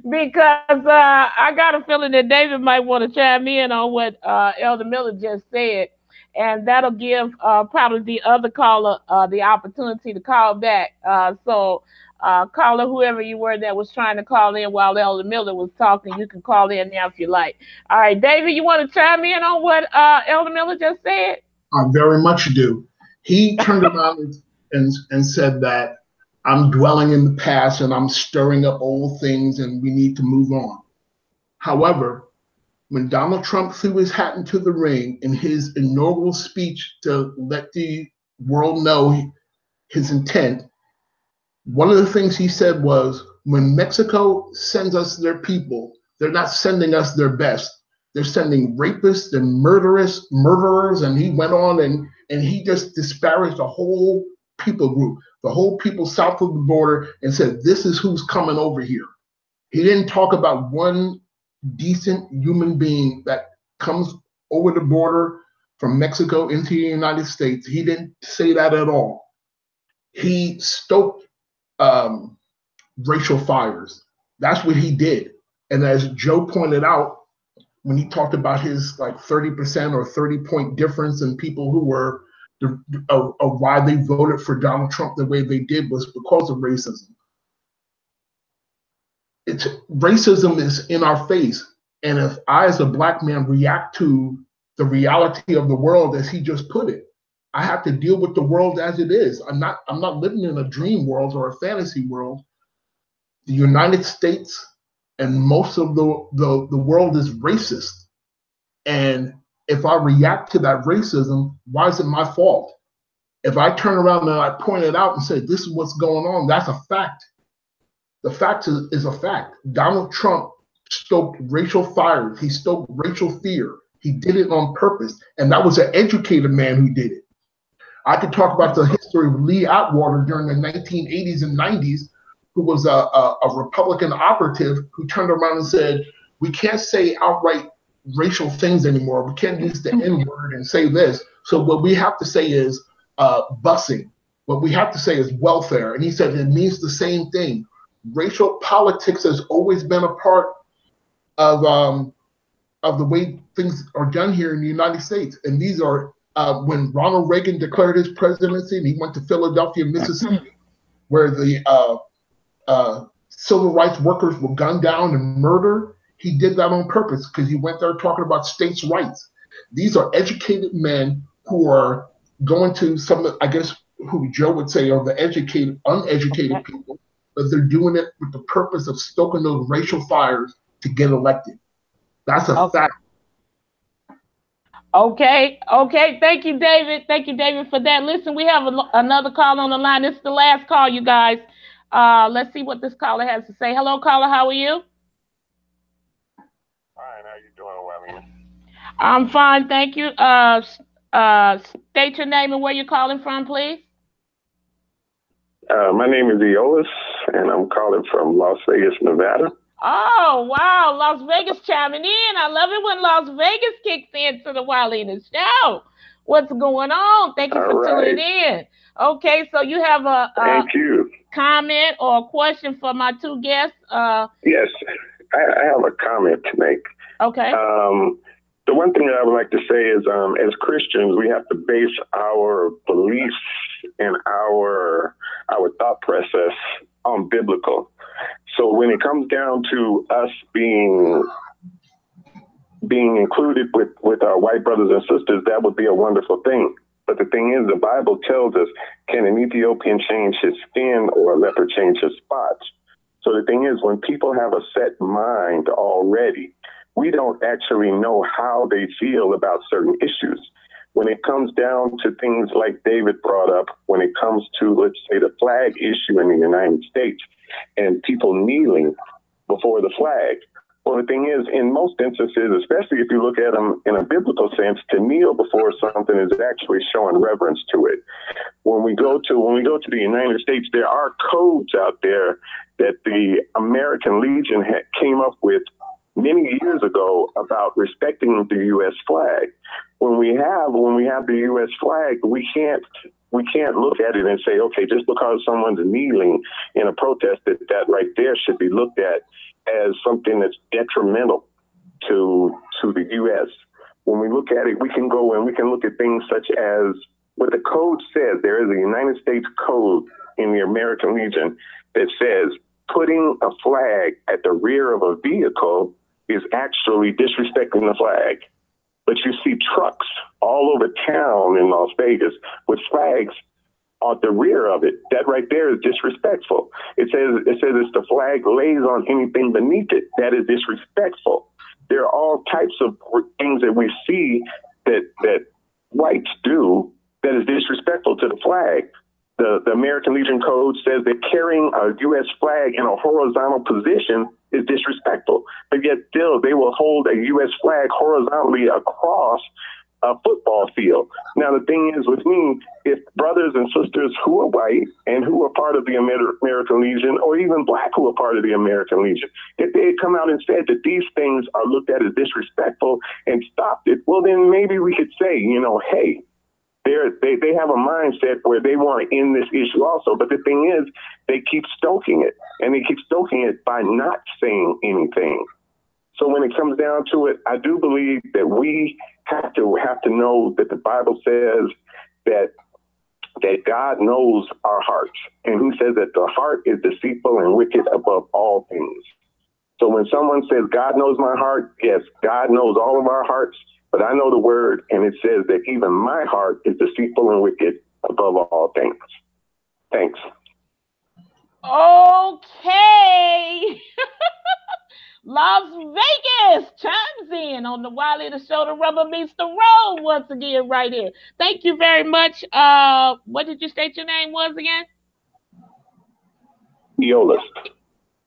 S3: because I got a feeling that David might want to chime in on what Elder Miller just said. And that'll give probably the other caller the opportunity to call back. So, caller, whoever you were that was trying to call in while Elder Miller was talking, you can call in now if you like. All right, David, you want to chime in on what Elder Miller just said?
S5: I very much do. He turned around and said that I'm dwelling in the past and I'm stirring up old things and we need to move on. However, when Donald Trump threw his hat into the ring in his inaugural speech to let the world know his intent, one of the things he said was, when Mexico sends us their people, they're not sending us their best. They're sending rapists and murderers. And he went on and he just disparaged the whole people group, the whole people south of the border, and said, this is who's coming over here. He didn't talk about one decent human being that comes over the border from Mexico into the United States. He didn't say that at all. He stoked racial fires. That's what he did. And as Joe pointed out, when he talked about his like 30% or 30-point difference in people who were why they voted for Donald Trump the way they did was because of racism. Racism is in our face. And if I, as a black man, react to the reality of the world as he just put it, I have to deal with the world as it is. I'm not living in a dream world or a fantasy world. The United States and most of the world is racist. And if I react to that racism, why is it my fault? If I turn around and I point it out and say, this is what's going on, that's a fact. The fact is a fact. Donald Trump stoked racial fires. He stoked racial fear. He did it on purpose. And that was an educated man who did it. I could talk about the history of Lee Atwater during the 1980s and 90s, who was a Republican operative who turned around and said, we can't say outright racial things anymore. We can't use the N-word and say this. So what we have to say is busing. What we have to say is welfare. And he said it means the same thing. Racial politics has always been a part of the way things are done here in the United States. And these are when Ronald Reagan declared his presidency and he went to Philadelphia, Mississippi, where the civil rights workers were gunned down and murdered. He did that on purpose because he went there talking about states' rights. These are educated men who are going to some, I guess, who Joe would say are the educated, uneducated people, but they're doing it with the purpose of stoking those racial fires to get elected. That's a fact.
S3: Okay. Thank you, David. Thank you, David, for that. Listen, we have another call on the line. This is the last call, you guys. Let's see what this caller has to say. Hello, caller. How are you?
S7: Fine. How you doing, Wally?
S3: I'm fine, thank you. State your name and where you're calling from, please.
S7: My name is Eolus, and I'm calling from Las Vegas, Nevada.
S3: Oh, wow. Las Vegas chiming in. I love it when Las Vegas kicks into the Wileen show. What's going on? Thank you
S7: All
S3: for tuning
S7: right.
S3: in. Okay, so you have a
S7: Thank you.
S3: comment or a question for my two guests?
S7: Yes, I have a comment to make.
S3: Okay.
S7: The one thing that I would like to say is, as Christians, we have to base our beliefs and our thought process on biblical. So when it comes down to us being included with our white brothers and sisters, that would be a wonderful thing. But the thing is, the Bible tells us, can an Ethiopian change his skin or a leopard change his spots? So the thing is, when people have a set mind already, we don't actually know how they feel about certain issues. When it comes down to things like David brought up, when it comes to, let's say, the flag issue in the United States and people kneeling before the flag, well, the thing is, in most instances, especially if you look at them in a biblical sense, to kneel before something is actually showing reverence to it. When we go to the United States, there are codes out there that the American Legion came up with many years ago about respecting the U.S. flag. When we have the U.S. flag, we can't look at it and say, okay, just because someone's kneeling in a protest, that right there should be looked at as something that's detrimental to the U.S. When we look at it, we can go and we can look at things such as what the code says. There is a United States code in the American Legion that says putting a flag at the rear of a vehicle is actually disrespecting the flag. But you see trucks all over town in Las Vegas with flags at the rear of it. That right there is disrespectful. It says if the flag lays on anything beneath it, that is disrespectful. There are all types of things that we see that whites do that is disrespectful to the flag. The American Legion Code says that carrying a U.S. flag in a horizontal position is disrespectful, but yet still they will hold a U.S. flag horizontally across a football field. Now, the thing is with me, if brothers and sisters who are white and who are part of the American Legion, or even black who are part of the American Legion, if they had come out and said that these things are looked at as disrespectful and stopped it, well, then maybe we could say, hey, they have a mindset where they want to end this issue also. But the thing is, they keep stoking it, and they keep stoking it by not saying anything. So when it comes down to it, I do believe that we have to know that the Bible says that God knows our hearts, and He says that the heart is deceitful and wicked above all things. So when someone says God knows my heart, yes, God knows all of our hearts. But I know the word, and it says that even my heart is deceitful and wicked above all things. Thanks.
S3: Okay. Las Vegas chimes in on the Wiley the Show. The rubber meets the road once again right here. Thank you very much. What did you state your name was again?
S7: Eolus.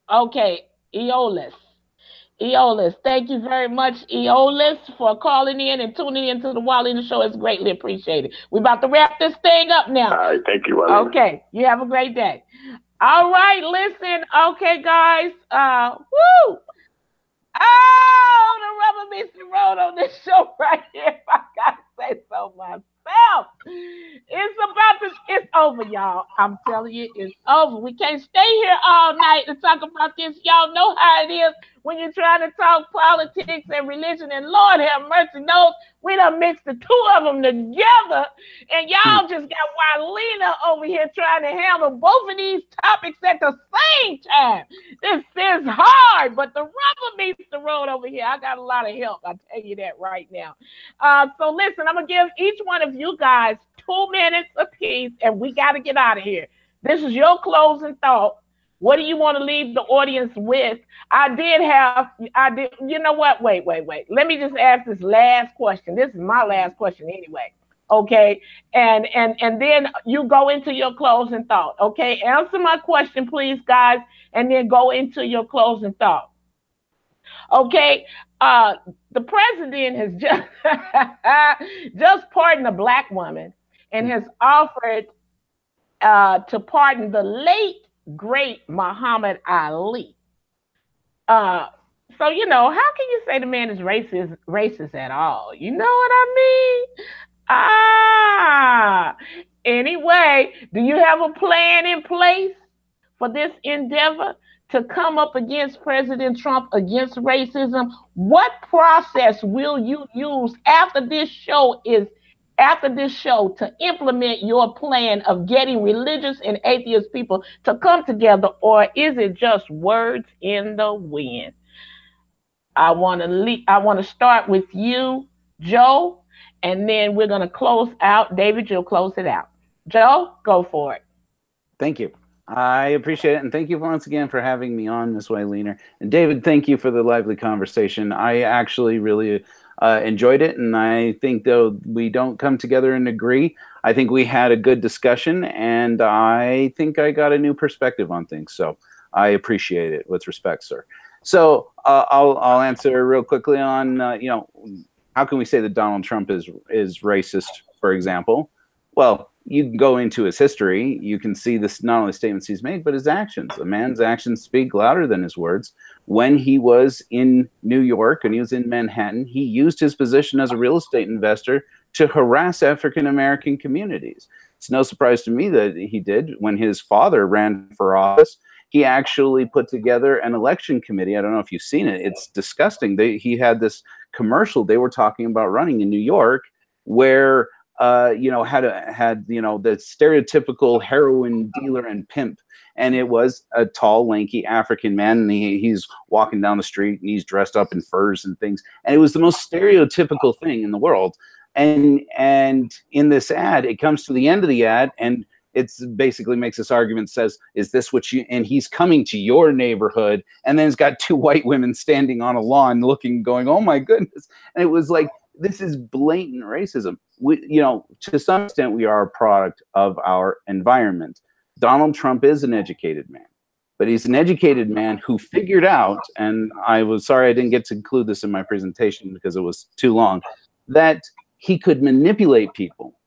S3: Okay, Eolus. Eolus, thank you very much, Eolus, for calling in and tuning into the Wiley the Show. It's greatly appreciated. We're about to wrap this thing up now.
S7: All right, thank you, Wiley.
S3: Okay, you have a great day. All right, listen. Okay, guys. Woo! Oh, the rubber meets the road on this show right here. If I gotta say so myself. It's over, y'all. I'm telling you, it's over. We can't stay here all night to talk about this. Y'all know how it is when you're trying to talk politics and religion. And Lord have mercy knows, we done mixed the two of them together. And y'all just got Wilena over here trying to handle both of these topics at the same time. This is hard, but the rubber meets the road over here. I got a lot of help. I'll tell you that right now. So listen, I'm going to give each one of you guys 2 minutes apiece, and we got to get out of here. This is your closing thought. What do you want to leave the audience with? You know what? Wait. Let me just ask this last question. This is my last question anyway. Okay. And then you go into your closing thought. Okay. Answer my question, please, guys, and then go into your closing thought. Okay. The president has just pardoned a black woman and has offered to pardon the late great Muhammad Ali. So how can you say the man is racist at all? You know what I mean? Ah. Anyway, do you have a plan in place for this endeavor to come up against President Trump against racism? What process will you use after this show to implement your plan of getting religious and atheist people to come together, or is it just words in the wind? I want to start with you, Joe, and then we're going to close out. David, you'll close it out. Joe, go for it.
S4: Thank you. I appreciate it. And thank you once again for having me on, Ms. Weiliner. And David, thank you for the lively conversation. I actually really enjoyed it. And I think, though we don't come together and agree, I think we had a good discussion. And I think I got a new perspective on things. So I appreciate it with respect, sir. So I'll answer real quickly on, how can we say that Donald Trump is racist, for example? Well, you can go into his history. You can see this, not only statements he's made, but his actions. A man's actions speak louder than his words. When he was in New York and he was in Manhattan, he used his position as a real estate investor to harass African-American communities. It's no surprise to me that he did. When his father ran for office, he actually put together an election committee. I don't know if you've seen it. It's disgusting. He had this commercial they were talking about running in New York where had the stereotypical heroin dealer and pimp, and it was a tall, lanky African man, and he's walking down the street and he's dressed up in furs and things, and it was the most stereotypical thing in the world. And in this ad, it comes to the end of the ad, and it's basically makes this argument, says, is this what you, and he's coming to your neighborhood, and then it's got two white women standing on a lawn looking, going, oh my goodness. And it was like, this is blatant racism. To some extent, we are a product of our environment. Donald Trump is an educated man, but he's an educated man who figured out, and I was sorry I didn't get to include this in my presentation because it was too long, that he could manipulate people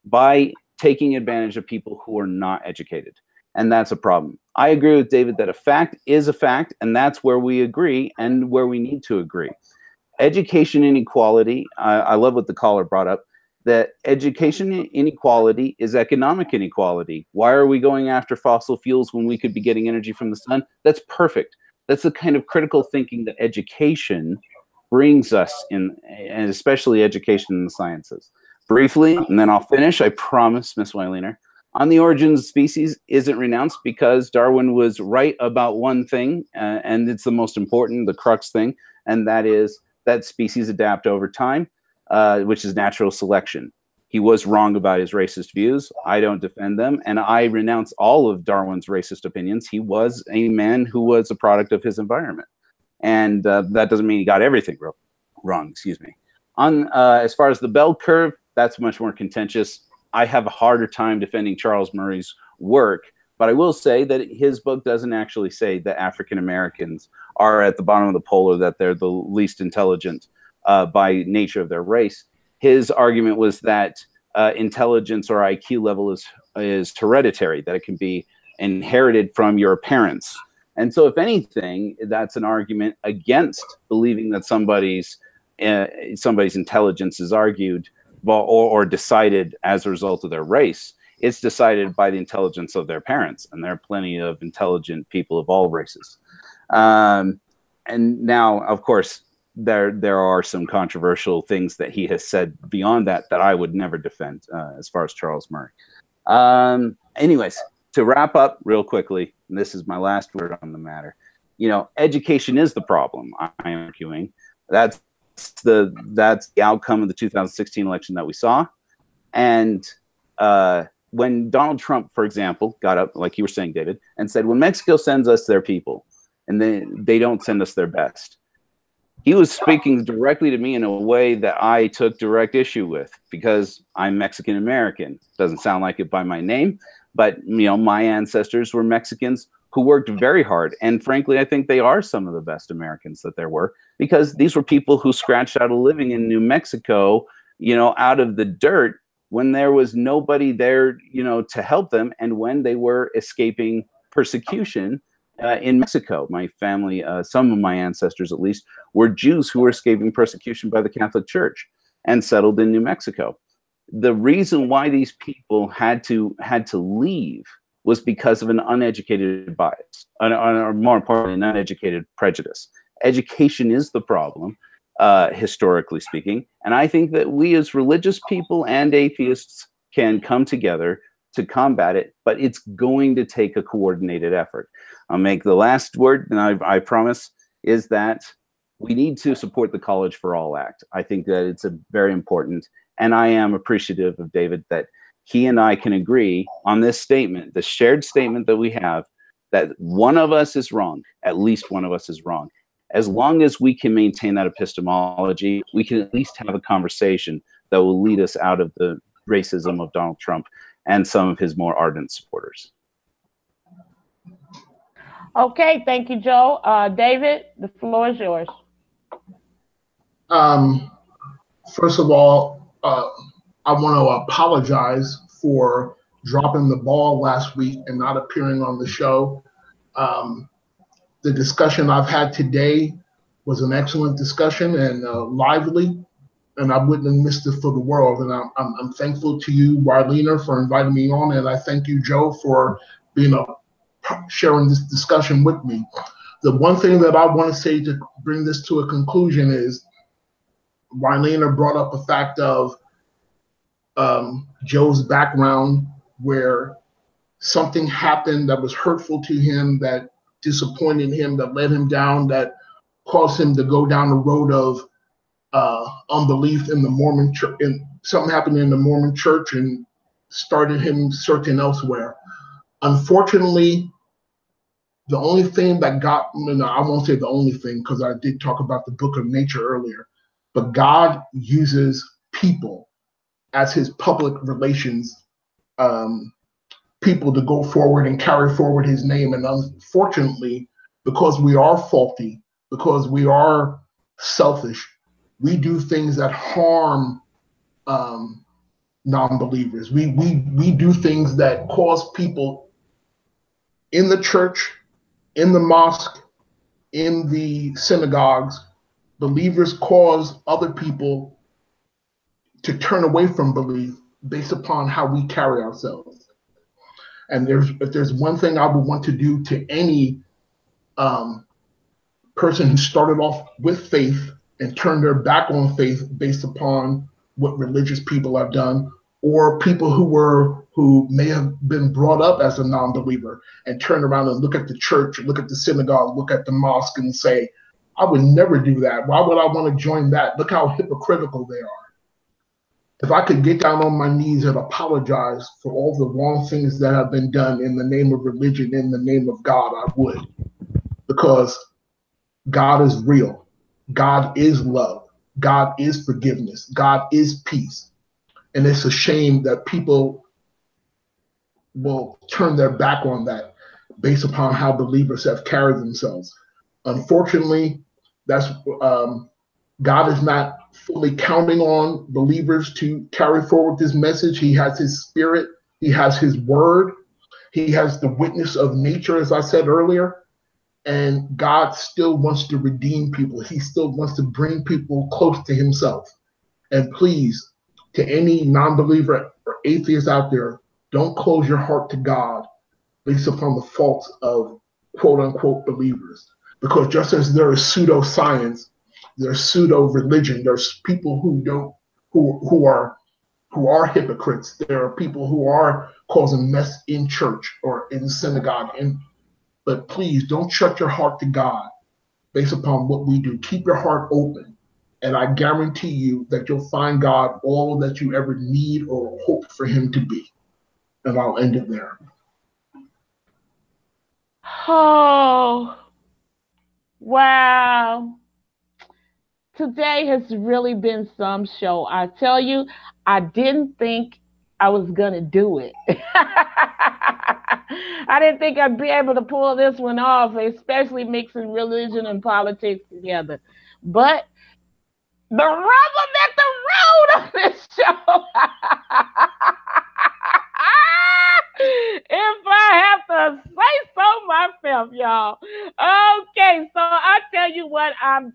S4: by taking advantage of people who are not educated. And that's a problem. I agree with David that a fact is a fact, and that's where we agree and where we need to agree. Education inequality, I love what the caller brought up, that education inequality is economic inequality. Why are we going after fossil fuels when we could be getting energy from the sun? That's perfect. That's the kind of critical thinking that education brings us in, and especially education in the sciences. Briefly, and then I'll finish, I promise, Ms. Weiliner. On the origins of species isn't renounced because Darwin was right about one thing, and it's the most important, the crux thing, and that is that species adapt over time, which is natural selection. He was wrong about his racist views. I don't defend them, and I renounce all of Darwin's racist opinions. He was a man who was a product of his environment, and that doesn't mean he got everything wrong. Excuse me. On as far as the bell curve, that's much more contentious. I have a harder time defending Charles Murray's work, but I will say that his book doesn't actually say that African Americans are at the bottom of the poll or that they're the least intelligent by nature of their race. His argument was that intelligence or IQ level is hereditary, that it can be inherited from your parents. And so if anything, that's an argument against believing that somebody's intelligence is argued or decided as a result of their race. It's decided by the intelligence of their parents, and there are plenty of intelligent people of all races. And now, of course, there are some controversial things that he has said beyond that I would never defend as far as Charles Murray. Anyways, to wrap up real quickly, and this is my last word on the matter, education is the problem, I'm arguing. That's the outcome of the 2016 election that we saw. And when Donald Trump, for example, got up, like you were saying, David, and said, when Mexico sends us their people and they don't send us their best, he was speaking directly to me in a way that I took direct issue with because I'm Mexican American. Doesn't sound like it by my name, but my ancestors were Mexicans who worked very hard. And frankly, I think they are some of the best Americans that there were, because these were people who scratched out a living in New Mexico, out of the dirt, when there was nobody there, to help them, and when they were escaping persecution in Mexico. My family, some of my ancestors at least, were Jews who were escaping persecution by the Catholic Church and settled in New Mexico. The reason why these people had to leave was because of an uneducated bias, or more importantly, an uneducated prejudice. Education is the problem, historically speaking, and I think that we as religious people and atheists can come together to combat it, but it's going to take a coordinated effort. I'll make the last word, and I promise, is that we need to support the College for All Act. I think that it's very important, and I am appreciative of David that he and I can agree on this statement, the shared statement that we have, that one of us is wrong, at least one of us is wrong. As long as we can maintain that epistemology, we can at least have a conversation that will lead us out of the racism of Donald Trump and some of his more ardent supporters.
S3: Okay, thank you, Joe. David, the floor is yours.
S5: First of all, I want to apologize for dropping the ball last week and not appearing on the show. The discussion I've had today was an excellent discussion and lively, and I wouldn't have missed it for the world. And I'm thankful to you, Wylena, for inviting me on, and I thank you, Joe, for sharing this discussion with me. The one thing that I want to say to bring this to a conclusion is Wylena brought up the fact of Joe's background, where something happened that was hurtful to him, that disappointed him, that let him down, that caused him to go down the road of unbelief in the Mormon church. And something happened in the Mormon church and started him searching elsewhere. Unfortunately, the only thing that got, no, I won't say the only thing, because I did talk about the book of nature earlier, but God uses people as his public relations people to go forward and carry forward his name. And unfortunately, because we are faulty, because we are selfish, we do things that harm non-believers. We do things that cause people in the church, in the mosque, in the synagogues, believers cause other people to turn away from belief based upon how we carry ourselves. And if there's one thing I would want to do to any person who started off with faith and turned their back on faith based upon what religious people have done, or people who may have been brought up as a non-believer and turn around and look at the church, look at the synagogue, look at the mosque and say, I would never do that. Why would I want to join that? Look how hypocritical they are. If I could get down on my knees and apologize for all the wrong things that have been done in the name of religion, in the name of God, I would. Because God is real. God is love. God is forgiveness. God is peace. And it's a shame that people will turn their back on that based upon how believers have carried themselves. Unfortunately, that's God is not fully counting on believers to carry forward this message. He has his spirit. He has his word. He has the witness of nature, as I said earlier. And God still wants to redeem people. He still wants to bring people close to himself. And please, to any non-believer or atheist out there, don't close your heart to God based upon the faults of quote-unquote believers. Because just as there is pseudoscience, there's pseudo-religion. There's people who are hypocrites. There are people who are causing mess in church or in synagogue. But please don't shut your heart to God based upon what we do. Keep your heart open. And I guarantee you that you'll find God all that you ever need or hope for him to be. And I'll end it there.
S3: Oh, wow. Today has really been some show. I tell you, I didn't think I was going to do it. I didn't think I'd be able to pull this one off, especially mixing religion and politics together. But the rubber met the road on this show. If I have to say so myself, y'all. Okay, so I tell you what, I'm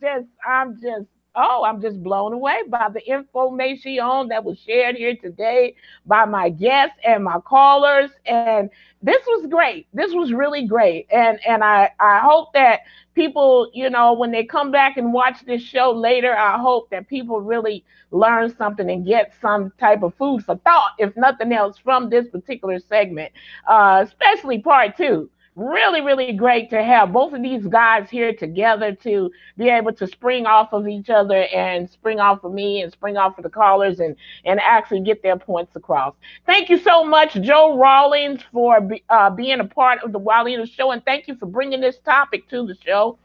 S3: just blown away by the information that was shared here today by my guests and my callers. And this was great. This was really great. And I hope that people, when they come back and watch this show later, I hope that people really learn something and get some type of food for thought, if nothing else, from this particular segment, especially part two. Really, really great to have both of these guys here together to be able to spring off of each other and spring off of me and spring off of the callers and actually get their points across. Thank you so much, Joe Rawlings, for being a part of the Wildina Show, and thank you for bringing this topic to the show.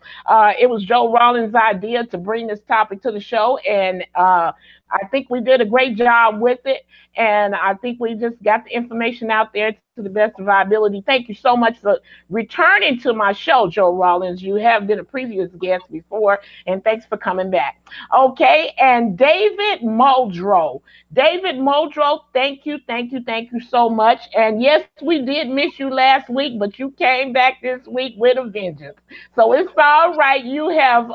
S3: It was Joe Rawlings' idea to bring this topic to the show, and I think we did a great job with it, and I think we just got the information out there to the best of our ability. Thank you so much for returning to my show, Joe Rawlings. You have been a previous guest before, and thanks for coming back. Okay, and David Muldrow. David Muldrow, thank you so much. And yes, we did miss you last week, but you came back this week with a vengeance. So it's all right. You have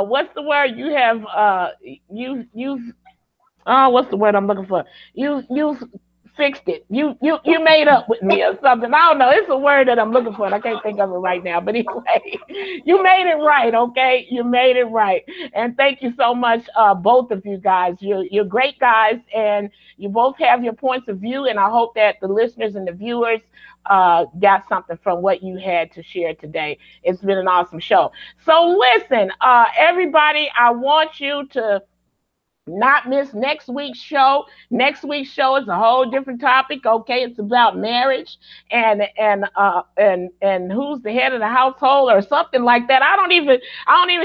S3: what's the word? You have you've what's the word I'm looking for? You fixed it. You made up with me or something. I don't know. It's a word that I'm looking for, and I can't think of it right now. But anyway, you made it right. Okay, you made it right. And thank you so much, both of you guys. You're great guys, and you both have your points of view. And I hope that the listeners and the viewers got something from what you had to share today. It's been an awesome show. So listen, everybody, I want you to not miss next week's show. Next week's show is a whole different topic. Okay, it's about marriage and who's the head of the household or something like that. I don't even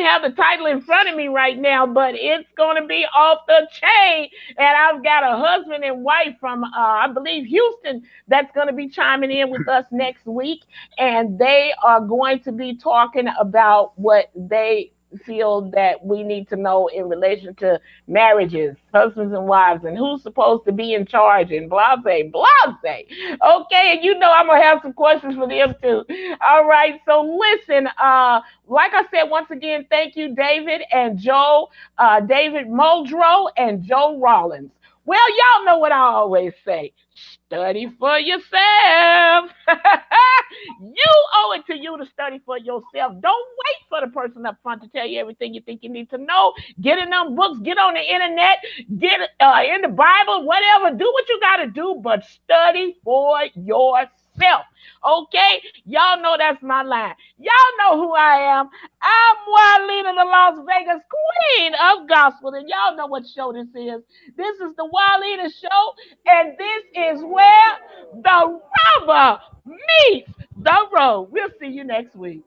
S3: have the title in front of me right now, but it's going to be off the chain. And I've got a husband and wife from I believe Houston that's going to be chiming in with us next week, and they are going to be talking about what they feel that we need to know in relation to marriages, husbands and wives, and who's supposed to be in charge, and blase. Okay, and I'm gonna have some questions for them too. All right, so listen, like I said, once again, thank you, David and Joe, David Muldrow and Joe Rawlings. Well, y'all know what I always say. Study for yourself. You owe it to you to study for yourself. Don't wait for the person up front to tell you everything you think you need to know. Get in them books, get on the internet, get in the Bible, whatever. Do what you got to do, but study for yourself. Okay? Y'all know that's my line. Y'all know who I am. I'm Wildina, the Las Vegas queen of gospel, and y'all know what show this is. This is the Wildina Show, and this is where the rubber meets the road. We'll see you next week.